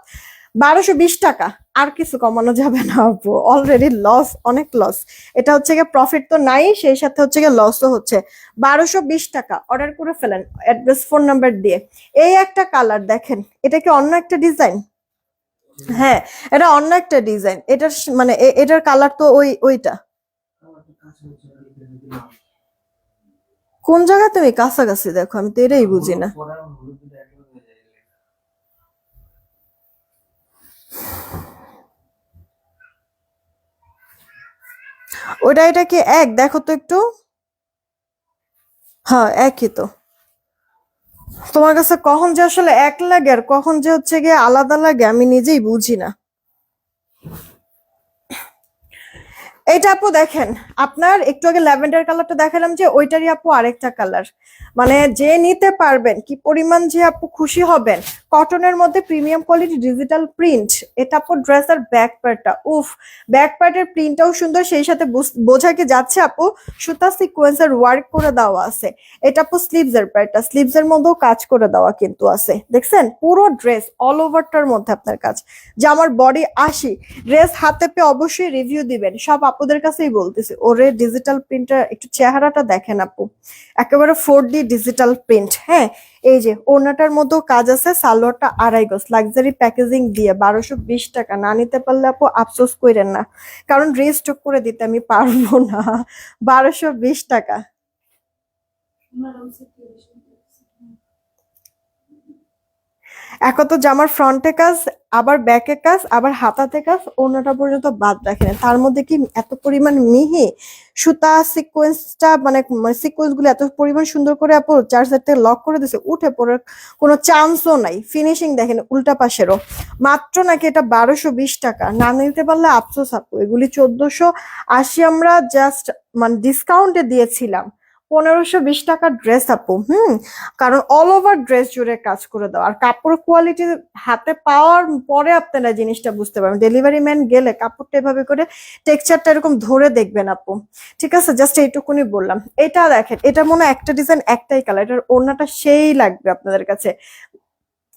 1220 টাকা। আর কিছু কমানো যাবে না আপু, অলরেডি লস, অনেক লস। এটা হচ্ছে গিয়ে প্রফিট তো নাই, সেই সাথে হচ্ছে গিয়ে লসও হচ্ছে। 1220 টাকা অর্ডার করে ফেলেন অ্যাড্রেস ফোন নাম্বার দিয়ে। এই একটা কালার দেখেন, এটা কি অন্য একটা ডিজাইন? হ্যাঁ এটা অন্য একটা ডিজাইন। এটার মানে এটার কালার তো ওইটা। কোন জায়গায় তুমি কাছাকাছি দেখো, আমি তো এটাই বুঝি না। ওটা এটা কি এক, দেখো তো একটু। হ্যাঁ একই তো। তোমার কাছে কখন যে আসলে এক লাগে আর কখন যে হচ্ছে গিয়ে আলাদা লাগে আমি নিজেই বুঝি না। এইটা আপু দেখেন, আপনার একটু আগে ল্যাভেন্ডার কালারটা দেখালাম যে ওইটারই আপু আরেকটা কালার। মানে যে নিতে পারবেন কি পরিমাণ যে আপু খুশি হবেন। কটনের মধ্যে প্রিমিয়াম কোয়ালিটি ডিজিটাল প্রিন্ট। এটা আপু ড্রেসের ব্যাক পার্টটা, উফ, ব্যাক পার্টের প্রিন্টটাও সুন্দর, সেই সাথে বোঝা কি যাচ্ছে আপু সুতা সিকোয়েন্সের ওয়ার্ক করে দেওয়া আছে। এটা আপু স্লিভস এর পার্টটা, স্লিভস এর মধ্যেও কাজ করে দেওয়া কিন্তু আছে, দেখছেন পুরো ড্রেস অল ওভারটার মধ্যে আপনার কাজ। জামার বডি 80। ড্রেস হাতে পেয়ে অবশ্যই রিভিউ দিবেন। সব আপুদের কাছেই বলতেছি, ওরে ডিজিটাল প্রিন্টার একটু চেহারাটা দেখেন আপু, একেবারে 4D ডিজিটাল প্রিন্ট। হ্যাঁ এই যে ওড়নাটার মধ্যেও কাজ আছে। সালোয়ারটা 2.5 গজ লাক্সারি প্যাকেজিং দিয়ে 1220 টাকা। না নিতে পারলে আপু আফসোস করেন না, কারণ রিস্টক করে দিতে আমি পারবো না। 1220 টাকা। এক তো জামার ফ্রন্টে কাজ, আবার ব্যাকে কাজ, আবার হাতাতে কাজ, ওড়নাটা পর্যন্ত বাদ রাখেন। তার মধ্যে কি এত পরিমাণ মিহি সুতা সিকোয়েন্সটা, মানে সিকোয়েন্স গুলো এত পরিমাণ সুন্দর করে আপু চার সাইড থেকে লক করে দিছে, উঠে পড়ার কোনো চান্সও নাই। ফিনিশিং দেখেন উল্টা পাশেরও। মাত্র নাকি এটা 1220 টাকা। না নিতে পারলে আফসোস আপু, এগুলি 1480 আমরা জাস্ট মানে ডিসকাউন্টে দিয়েছিলাম। 1520 টাকার ড্রেস আপু। কারণ অল ওভার ড্রেস জুড়ে কাজ করে দাও, আর কাপড় কোয়ালিটি হাতে পাওয়ার পরে আপনারা জিনিসটা বুঝতে পারবেন। ডেলিভারি ম্যান গেলে কাপড়টা এভাবে করে টেক্সচারটা এরকম ধরে দেখবেন আপু, ঠিক আছে? জাস্ট এইটুকুনি বললাম। এটা দেখেন, এটা মনে হয় একটা ডিজাইন একটাই কালার, এটার ওড়নাটা সেই লাগবে আপনাদের কাছে।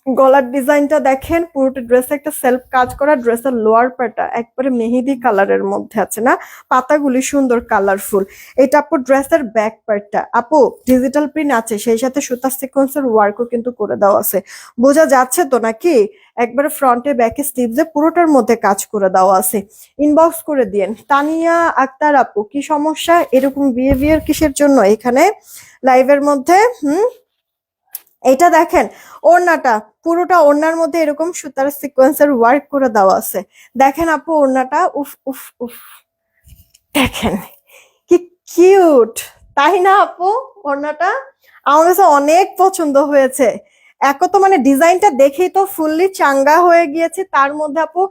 গলার ডিজাইনটা দেখেন, পুরোটা ড্রেসে একটা সেলফ কাজ করা। ড্রেসের লোয়ার পার্টটা একবারে মেহেদি কালারের মধ্যে আছে না, পাতাগুলি সুন্দর কালারফুল। এটা আপু ড্রেসের ব্যাক পার্টটা আপু ডিজিটাল প্রিন্ট আছে, সেই সাথে সুতা সিকোয়েন্সের ওয়ার্কও কিন্তু করে দেওয়া আছে। বোঝা যাচ্ছে তো নাকি? একবারে ফ্রন্টে ব্যাকে স্লিভসে পুরোটার মধ্যে কাজ করে দেওয়া আছে। ইনবক্স করে দিয়েন। তানিয়া আক্তার আপু, কি সমস্যা, এরকম বিহেভিয়ার কিসের জন্য এখানে লাইভের মধ্যে? এটা দেখেন ওড়নাটা, পুরোটা ওড়নার মধ্যে এরকম সুতার সিকোয়েন্সের ওয়ার্ক করে দেওয়া আছে। দেখেন আপু ওড়নাটা, উফ উফ উফ, দেখেন কি কিউট, তাই না আপু? ওড়নাটা আমার কাছে অনেক পছন্দ হয়েছে। এক তো মানে ডিজাইনটা দেখেই তো ফুললি চাঙ্গা হয়ে গিয়েছে, তার মধ্যে আপু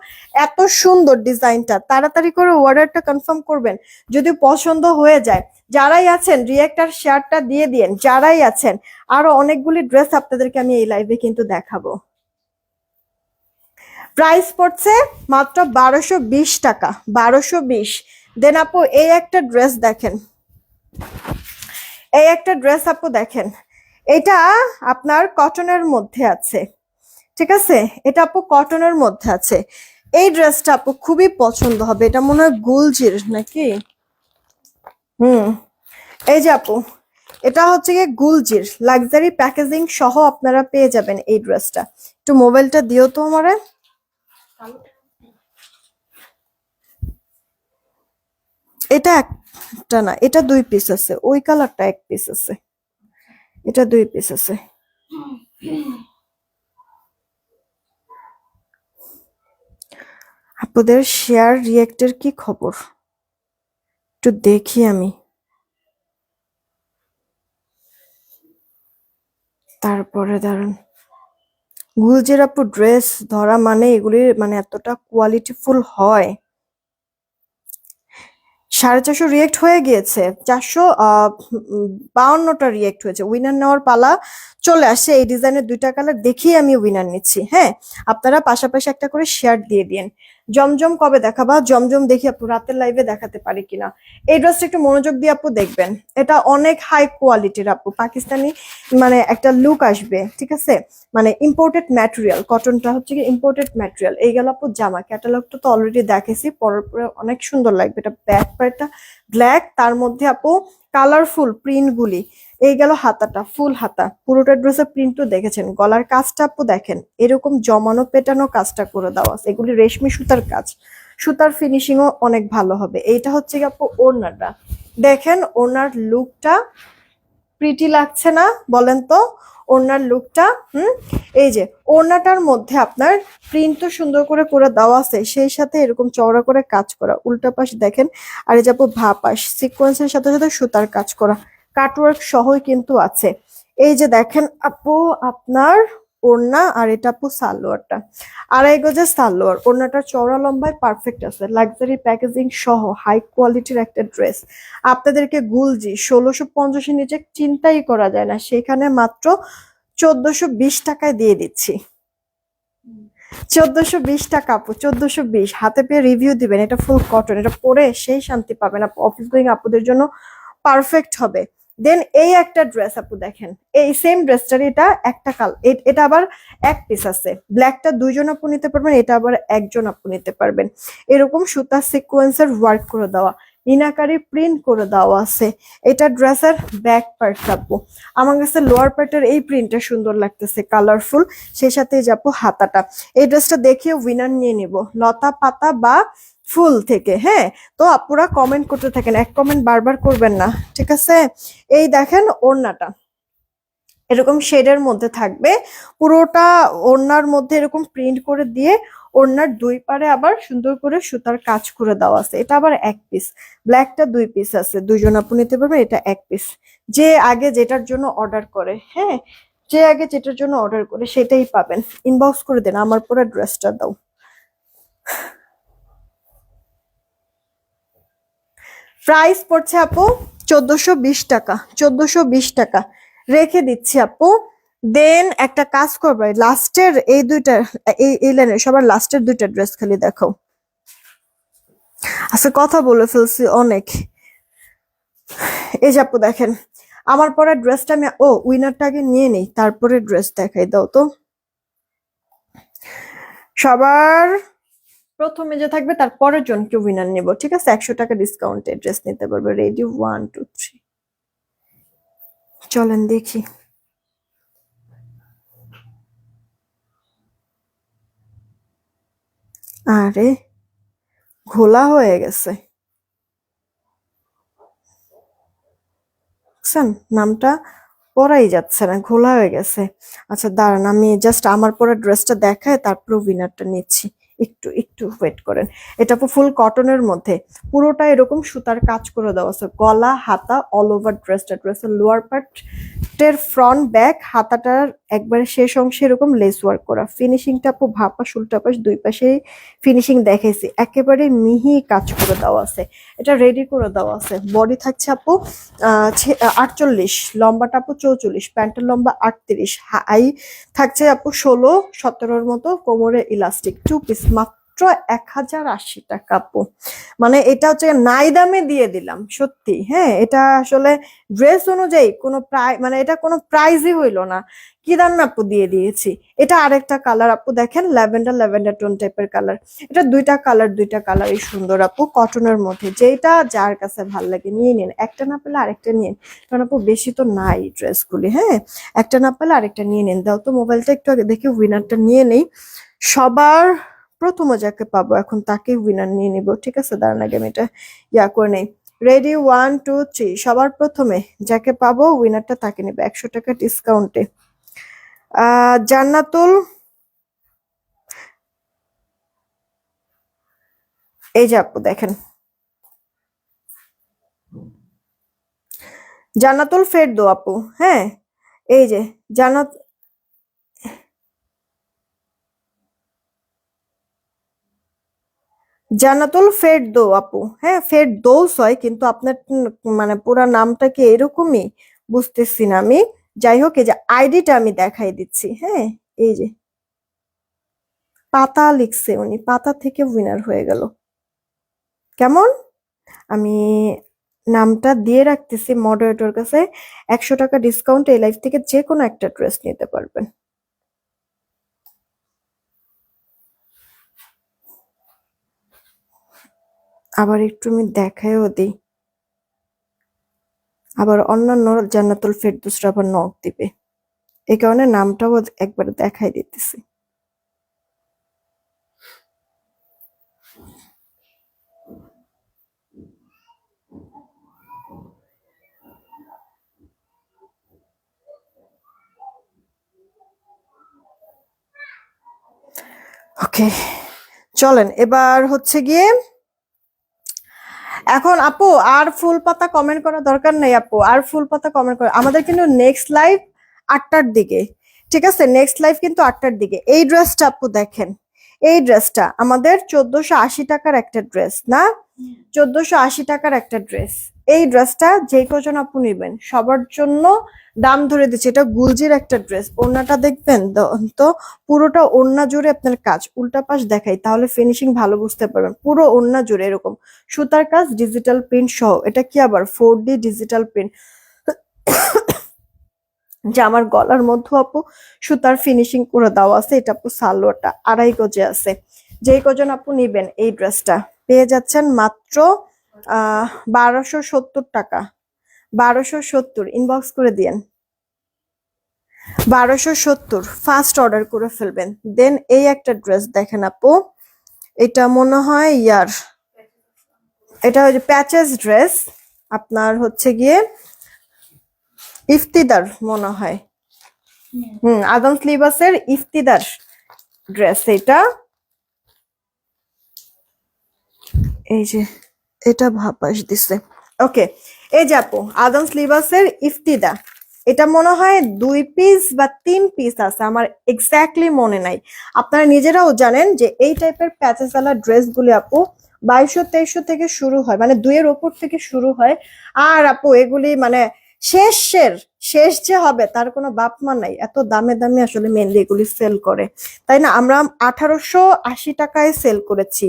এত সুন্দর ডিজাইনটা। তাড়াতাড়ি করে অর্ডারটা কনফার্ম করবেন যদি পছন্দ হয়ে যায়। যারাই আছেন রিয়েক্টার শেয়ারটা দিয়ে দিয়েন, যারাই আছেন। আরো অনেকগুলি ড্রেস আপনাদেরকে আমি এই লাইভে কিন্তু দেখাবো। প্রাইস পড়ছে মাত্র 1220 টাকা, 1220। দেন আপু এই একটা ড্রেস দেখেন, এই একটা ড্রেস আপু দেখেন, এটা আপনার কটনের মধ্যে আছে, ঠিক আছে? এটা আপু কটনের মধ্যে আছে। এই ড্রেসটা আপু খুবই পছন্দ হবে, এটা মনে হয় গুলজির নাকি। হুম এই যে আপু, এটা হচ্ছে গিয়ে গুলজির লাক্সারি প্যাকেজিং সহ আপনারা পেয়ে যাবেন এই ড্রেসটা। একটু মোবাইলটা দিও তো আমারে। এটা একটা না, এটা 2 পিস আছে, ওই কালারটা 1 পিস আছে, এটা 2 পিস আছে। আপনাদের শেয়ার রিয়েক্টের কি খবর একটু দেখি আমি। তারপরে দাঁড়ান, গুলজের আপু ড্রেস ধরা মানে এগুলি মানে এতটা কোয়ালিটিফুল হয়। 450 রিয়েক্ট হয়ে গিয়েছে, 452টা রিয়েক্ট হয়েছে। উইনার নেওয়ার পালা চলে আসে। এই ডিজাইনের 2টা কালার দেখিয়ে আমি উইনার নিচ্ছি। হ্যাঁ, আপনারা পাশাপাশি একটা করে শেয়ার দিয়ে দিন। জমজম কবে দেখাবা? জমজম দেখি আপু রাতের লাইভে দেখাতে পারি কিনা। এই ড্রেসটা একটু মনোযোগ দিয়ে আপু দেখবেন, এটা অনেক হাই কোয়ালিটির আপু, পাকিস্তানি মানে একটা লুক আসবে, ঠিক আছে? মানে ইম্পোর্টেড ম্যাটেরিয়াল, কটনটা হচ্ছে কি ইম্পোর্টেড ম্যাটেরিয়াল। এই গেল আপু জামা, ক্যাটালগটা তো অলরেডি দেখেছি, পরার পরে অনেক সুন্দর লাগবে। এটা ব্যাক পার্টটা ব্ল্যাক, তার মধ্যে আপু কালারফুল প্রিন্ট গুলি। এই গেল হাতাটা, ফুল হাতা, পুরোটা ড্রেসের প্রিন্টও দেখেছেন। গলার কাজটা আপু দেখেন, এরকম জমানো পেটানো কাজটা করে দেওয়া আছে, এগুলি রেশমি সুতার কাজ, সুতার ফিনিশিংও অনেক ভালো হবে। এইটা হচ্ছে কি আপু ওড়নাটা, দেখেন ওড়নার লুকটা প্রিটি লাগছে না বলেন তো? ওড়নার লুকটা এই যে ওড়নাটার মধ্যে আপনার প্রিন্ট তো সুন্দর করে করে দেওয়া আছে, সেই সাথে এরকম চওড়া করে কাজ করা, উল্টা পাশ দেখেন। আর এই যে আপু ভা পাশ সিকোয়েন্সের সাথে সাথে সুতার কাজ করা, কাটওয়ার্ক সহই কিন্তু আছে। এই যে দেখেন আপু আপনার ওড়না, আর এটা আপু সালোয়ারটা, 2.5 গজের সালোয়ার, ওড়নাটার চওড়া লম্বায় পারফেক্ট আছে, লাক্সারি প্যাকেজিং সহ হাই কোয়ালিটির একটা ড্রেস। আপনাদেরকে গুলজি 1650 নিচে চিন্তাই করা যায় না, সেখানে মাত্র 1420 টাকায় দিয়ে দিচ্ছি। 1420 টাকা আপু, 1420। হাতে পেয়ে রিভিউ দিবেন, এটা ফুল কটন, এটা পরে সেই শান্তি পাবেন আপু, অফিস গোয়িং আপুদের জন্য পারফেক্ট হবে। দেন এই একটা ড্রেস আপু দেখেন, এই সেম ড্রেসটার এটা একটা এটা আবার 1 পিস আছে, ব্ল্যাকটা 2 জন আপু নিতে পারবেন, এটা আবার 1 জন আপু নিতে পারবেন। এরকম সুতা সিকোয়েন্সের ওয়ার্ক করে দেওয়া, মিনাকারি প্রিন্ট করে দেওয়া আছে। এটা ড্রেসের ব্যাক পার্ট আপু, আমার কাছে লোয়ার পার্টের এই প্রিন্টটা সুন্দর লাগতেছে, কালারফুল, সেই সাথে এই যে আপু হাতাটা। এই ড্রেসটা দেখে উইনার নিয়ে নিব, লতা পাতা বা ফুল থেকে। হ্যাঁ, তো আপুরা কমেন্ট করতে থাকেন, এক কমেন্ট বারবার করবেন না, ঠিক আছে? এই দেখেন ওড়নাটা এরকম শেডের মধ্যে থাকবে, পুরোটা ওড়নার মধ্যে এরকম প্রিন্ট করে দিয়ে ওড়নার 2 পারে আবার সুন্দর করে সুতার কাজ করে দেওয়া আছে। এটা আবার 1 পিস, ব্ল্যাকটা 2 পিস আছে, 2 জন আপু নিতে পারবেন, এটা 1 পিস। যে আগে যেটার জন্য অর্ডার করে, হ্যাঁ, যে আগে যেটার জন্য অর্ডার করে সেটাই পাবেন। ইনবক্স করে দেন, আমার পরে ড্রেসটা দাও। প্রাইস পড়ছে আপু 1420 টাকা, 1420 টাকা রেখে দিচ্ছি আপু। দেন একটা কাজ করবে, লাস্টের এই 2টা, এই লাইনের সবার লাস্টের 2টা ড্রেস খালি দেখাও। আচ্ছা কথা বলে ফেলছি অনেক। এই যে আপু দেখেন আমার পরে ড্রেসটা, আমি উইনারটা আগে নিয়ে নেই, তারপরে ড্রেস দেখাই দাও তো। সবার প্রথমে যে থাকবে তার পরের জনকে উইনার নেব, ঠিক আছে? 100 টাকা ডিসকাউন্টে ড্রেস নিতে পারবে। রেডি 1 2 3, চলেন দেখি। আরে ঘোলা হয়ে গেছে, বুঝছেন? নামটা পড়াই যাচ্ছে না, ঘোলা হয়ে গেছে। আচ্ছা দাঁড়ান, আমি জাস্ট আমার পরা ড্রেসটা দেখায় তারপর উইনারটা নিচ্ছি, একটু একটু ওয়েট করেন। এটা ফুল কটনের মধ্যে, পুরোটা এরকম সুতার কাজ করে দেওয়া আছে, গলা হাতা অল ওভার ড্রেসটা। ড্রেসের লোয়ার পার্টের ফ্রন্ট ব্যাক হাতাটার একবারে শেষ অংশে এরকম লেস ওয়ার্ক করা, ফিনিশিংটা আপু ভাপাস উল্টা পাশ 2 পাশেই ফিনিশিং দেখাইছি, একেবারে মিহি কাজ করে দেওয়া আছে। এটা রেডি করে দেওয়া আছে। বডি থাকছে আপু 48, লম্বাটা আপু 44, প্যান্টের লম্বা 38, হাই থাকছে আপু 16-17 মতো, কোমরে ইলাস্টিক, 2 পিস, মাত্র 1080 টাকা আপু। মানে এটা হচ্ছে নাই দামে দিয়ে দিলাম সত্যি। হ্যাঁ, এটা আসলে ড্রেস অনুযায়ী কোনো মানে এটা কোনো প্রাইজই হইলো না, কি দামে আপু দিয়ে দিয়েছি। এটা আরেকটা কালার আপু দেখেন, ল্যাভেন্ডার ল্যাভেন্ডার টোন টাইপের কালার। এটা 2টা কালার, 2টা কালারই সুন্দর আপু, কটনের মধ্যে, যেটা যার কাছে ভাল লাগে নিয়ে নিন, একটা না পেলে আরেকটা নিন, কারণ আপু বেশি তো নাই ড্রেসগুলি। হ্যাঁ, একটা না পেলে আরেকটা নিয়ে নিন। দাও তো মোবাইলটা একটু আগে দেখি, উইনারটা নিয়ে নেই। সবার প্রথমে যাকে পাবো এখন তাকে উইনার নিয়ে নিব, ঠিক আছে? দাঁড়ান আগে আমি এটা করে নেই। রেডি 1 2 3 সবার প্রথমে যাকে পাবো উইনারটা তাকে নেবে 100 টাকা ডিসকাউন্টে। জান্নাতুল, এই যে আপু দেখেন, জান্নাতুল ফেরদো আপু, হ্যাঁ এই যে জান্নাত, জান্নাতুল ফেরদো আপু, হ্যাঁ ফেরদৌস হয় কিন্তু আপনার মানে পুরা নামটা কি এরকমই বুঝতেছি না আমি। যাই হোক, এই যে আইডিটা আমি দেখাই দিচ্ছি, হ্যাঁ এই যে পাতা লিখছে উনি, পাতা থেকে উইনার হয়ে গেল। কেমন? আমি নামটা দিয়ে রাখতেছি মডারেটর কাছে, 100 টাকা ডিসকাউন্ট এই লাইফ থেকে যে কোনো একটা ড্রেস নিতে পারবেন। আবার একটু আমি দেখাইও দিই, আবার অন্যান্য জান্নাতুল ফেরদৌসরা আবার নক দিবে, এই কারণে নামটাও একবার দেখাই দিতেছি। ওকে, চলেন এবার হচ্ছে গিয়ে, এখন আপু আর ফুল পাতা কমেন্ট করার দরকার নেই আপু, আর ফুল পাতা কমেন্ট করা, আমাদের কিন্তু নেক্সট লাইভ 8টার দিকে, ঠিক আছে নেক্সট লাইভ কিন্তু 8টার দিকে। এই ড্রেসটা আপু দেখেন, এই ড্রেসটা আমাদের 1480 টাকার একটা ড্রেস না, 1480 টাকার একটা ড্রেস। এই ড্রেসটা যে কজন আপু নিবেন সবার জন্য দাম ধরে দিচ্ছে, এটা গুলজির একটা ড্রেস। ওড়নাটা দেখবেন তো পুরোটা ওড়না জুড়ে আপনার কাজ, উল্টা পাশ দেখাই তাহলে ফিনিশিং ভালো বুঝতে পারবেন। পুরো ওড়না জুড়ে এরকম সুতার কাজ, ডিজিটাল প্রিন্ট সহ, এটা কি আবার 4D ডিজিটাল প্রিন্ট, যে আমার গলার মধ্যে আপু সুতার ফিনিশিং করে দেওয়া আছে। এটা আপু সালোয়ারটা 2.5 গজে আছে। যেই কজন আপু নিবেন এই ড্রেসটা পেয়ে যাচ্ছেন মাত্র 1270 টাকা, 1270 ইনবক্স করে দিয়েন, 1270 ফার্স্ট অর্ডার করে ফেলবেন। দেন এই একটা ড্রেস দেখেন আপু, এটা মনে হয় এটা হচ্ছে প্যাচেস ড্রেস, আপনার হচ্ছে গিয়ে ইফতিদার মনে হয়, আদম স্লিভাসের ইফতিদার ড্রেস এটা। এই যে এটা ভাপাস দিছে, ওকে এই যে আপু আদম স্লিভাসের ইফতিদা, এটা মনে হয় 2 পিস বা 3 পিস আছে, আমার এক্স্যাক্টলি মনে নাই। আপনারা নিজেরাও জানেন যে এই টাইপের প্যাচেসওয়ালা ড্রেসগুলি আপু 2200-2300 থেকে শুরু হয়, মানে 2 এর ওপর থেকে শুরু হয়। আর আপু এগুলি মানে শেষের শেষ যে হবে তার কোনো বাপ মা নাই, এত দামে দামে আসলে মেনলি এগুলি সেল করে, তাই না? আমরা 1880 টাকায় সেল করেছি,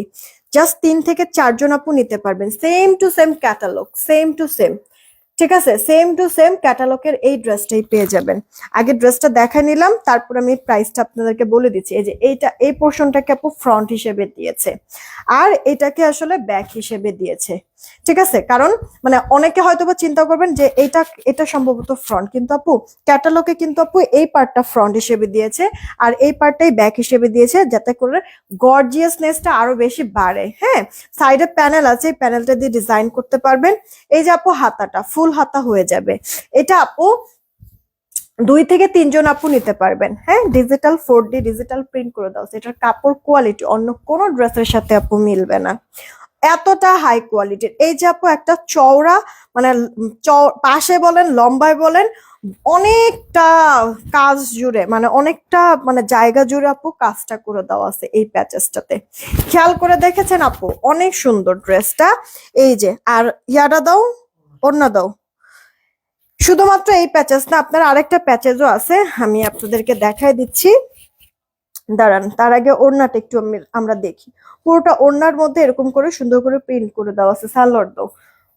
জাস্ট 3 থেকে 4 জন আপু নিতে পারবেন, same to same catalogue, same to same, ঠিক আছে সেম টু সেম ক্যাটালগের এই ড্রেসটাই পেয়ে যাবেন। আগে ড্রেসটা দেখা নিলাম, তারপর আমি প্রাইসটা আপনাদেরকে বলে দিচ্ছি। এই যে এই পোর্শনটাকে আপু ফ্রন্ট হিসেবে দিয়েছে, আর এটাকে আসলে ব্যাক হিসেবে দিয়েছে, ঠিক আছে? কারণ মানে অনেকে হয়তো বা চিন্তা করবেন যে এটা সম্ভবত ফ্রন্ট, কিন্তু আপু ক্যাটালগে কিন্তু আপু এই পার্টটা ফ্রন্ট হিসেবে দিয়েছে আর এই পার্টটাই ব্যাক হিসেবে দিয়েছে, যাতে করে গর্জিয়াসনেসটা আরো বেশি বাড়ে। হ্যাঁ, সাইডে প্যানেল আছে, এই প্যানেলটা দিয়ে ডিজাইন করতে পারবেন। এই যে আপু হাতাটা ফুল হাতা হয়ে যাবে, এটা আপু 2 থেকে 3 জন আপু নিতে পারবেন। হ্যাঁ, ডিজিটাল 4D ডিজিটাল প্রিন্ট করে দাও, এটার কাপড় কোয়ালিটি অন্য কোনো ড্রেসের সাথে আপু মিলবে না, এতটা হাই কোয়ালিটির। এই যে আপু একটা চওড়া মানে পাশে বলেন লম্বায় বলেন অনেকটা কাজ জুড়ে, মানে অনেকটা মানে জায়গা জুড়ে আপু কাজটা করে দেওয়া আছে এই প্যাচেসটাতে, খেয়াল করে দেখেছেন আপু? অনেক সুন্দর ড্রেসটা। এই যে আর ইয়াটা দাও, ওড়না দাও, শুধুমাত্র এই প্যাচেস না, আপনার আরেকটা প্যাচেসও আছে, আমি আপনাদেরকে দেখাই দিচ্ছি, দাঁড়ান তার আগে ওড়নাটা একটু আমরা দেখি। পুরোটা ওড়নার মধ্যে এরকম করে সুন্দর করে প্রিন্ট করে দেওয়া আছে, সালোয়ার দাও,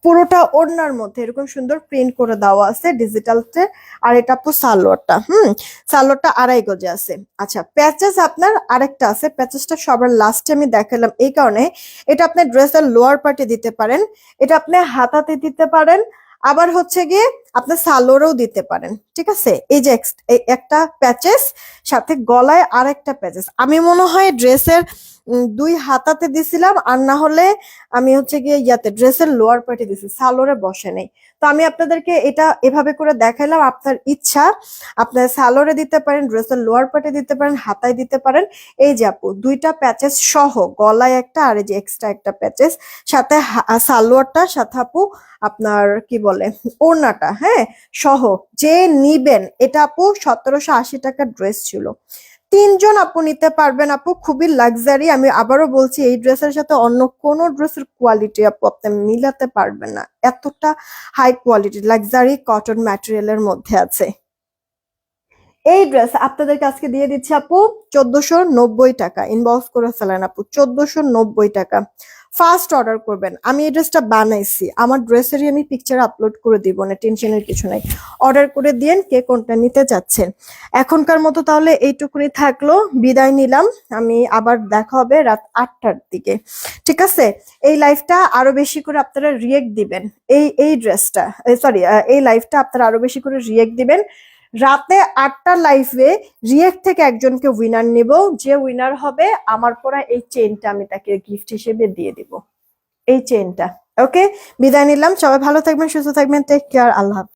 পুরোটা ওড়নার মধ্যে এরকম সুন্দর প্রিন্ট করে দেওয়া আছে ডিজিটালতে। আর এটা আপু সালোয়ারটা, সালোয়ারটা 2.5 গজে আছে। আচ্ছা প্যাচেস আপনার আরেকটা আছে, প্যাচেসটা সবার লাস্টে আমি দেখালাম এই কারণে, এটা আপনি ড্রেসের লোয়ার পার্টে দিতে পারেন, এটা আপনি হাতাতে দিতে পারেন, আবার হচ্ছে গিয়ে আপনি সালোয়ারও দিতে পারেন, ঠিক আছে? এই যে একটা প্যাচেস, সাথে গলায় আর একটা প্যাচেস। আমি মনে হয় ড্রেসের 2 হাতাতে দিছিলাম, আর না হলে আমি হচ্ছে গিয়ে ইয়াতে ড্রেসের লোয়ার পার্টে দিছি, সালোয়ারে বসে নেই। তো আমি আপনাদেরকে এটা এভাবে করে দেখাইলাম, আপনার ইচ্ছা, আপনার সালোয়ারে দিতে পারেন, ড্রেসের লোয়ার পার্টে দিতে পারেন, হাতায় দিতে পারেন। এই যে আপু 2টা প্যাচেস সহ, গলায় একটা আর এই যে এক্সট্রা একটা প্যাচেস, সাথে সালোয়ারটা, সাথে আপু আপনার কি বলে ওড়নাটা, হ্যাঁ, সহ যে নিবেন। এটা আপু 1780 টাকার ড্রেস ছিল। 3 জন আপু নিতে পারবেন আপু, খুবই লাক্সারি। আমি আবারও বলছি, এই ড্রেসের সাথে অন্য কোনো ড্রেসের কোয়ালিটি আপু আপনি মিলাতে পারবেন না, এতটা হাই কোয়ালিটি লাক্সারি কটন ম্যাটেরিয়ালের মধ্যে আছে। এই ড্রেস আপনাদেরকে আজকে দিয়ে দিচ্ছি আপু 1490 টাকা। ইনবক্স করে ফেলেন আপু, 1490 টাকা। ফার্স্ট অর্ডার করবেন। আমি এই ড্রেসটা বানাইছি, আমার ড্রেসেরই আমি পিকচার আপলোড করে দিব, না টেনশনের কিছু নাই। অর্ডার করে দিয়েন কে কোনটা নিতে চাচ্ছেন। এখনকার মতো তাহলে এইটুকুনি থাকলো, বিদায় নিলাম। আমি আবার দেখা হবে রাত 8টার দিকে, ঠিক আছে? এই লাইভটা আরো বেশি করে আপনারা রিয়েক্ট দিবেন। এই ড্রেসটা, সরি, এই লাইভটা আপনারা আরো বেশি করে রিয়েক্ট দিবেন। রাতে 8টার লাইভে রিয়েক্ট থেকে একজনকে উইনার নিব। যে উইনার হবে, আমার পরা এই চেইনটা আমি তাকে গিফট হিসেবে দিয়ে দিব, এই চেইনটা। ওকে, বিদায় নিলাম। সবাই ভালো থাকবেন, সুস্থ থাকবেন, টেক কেয়ার, আল্লাহ হাফেজ।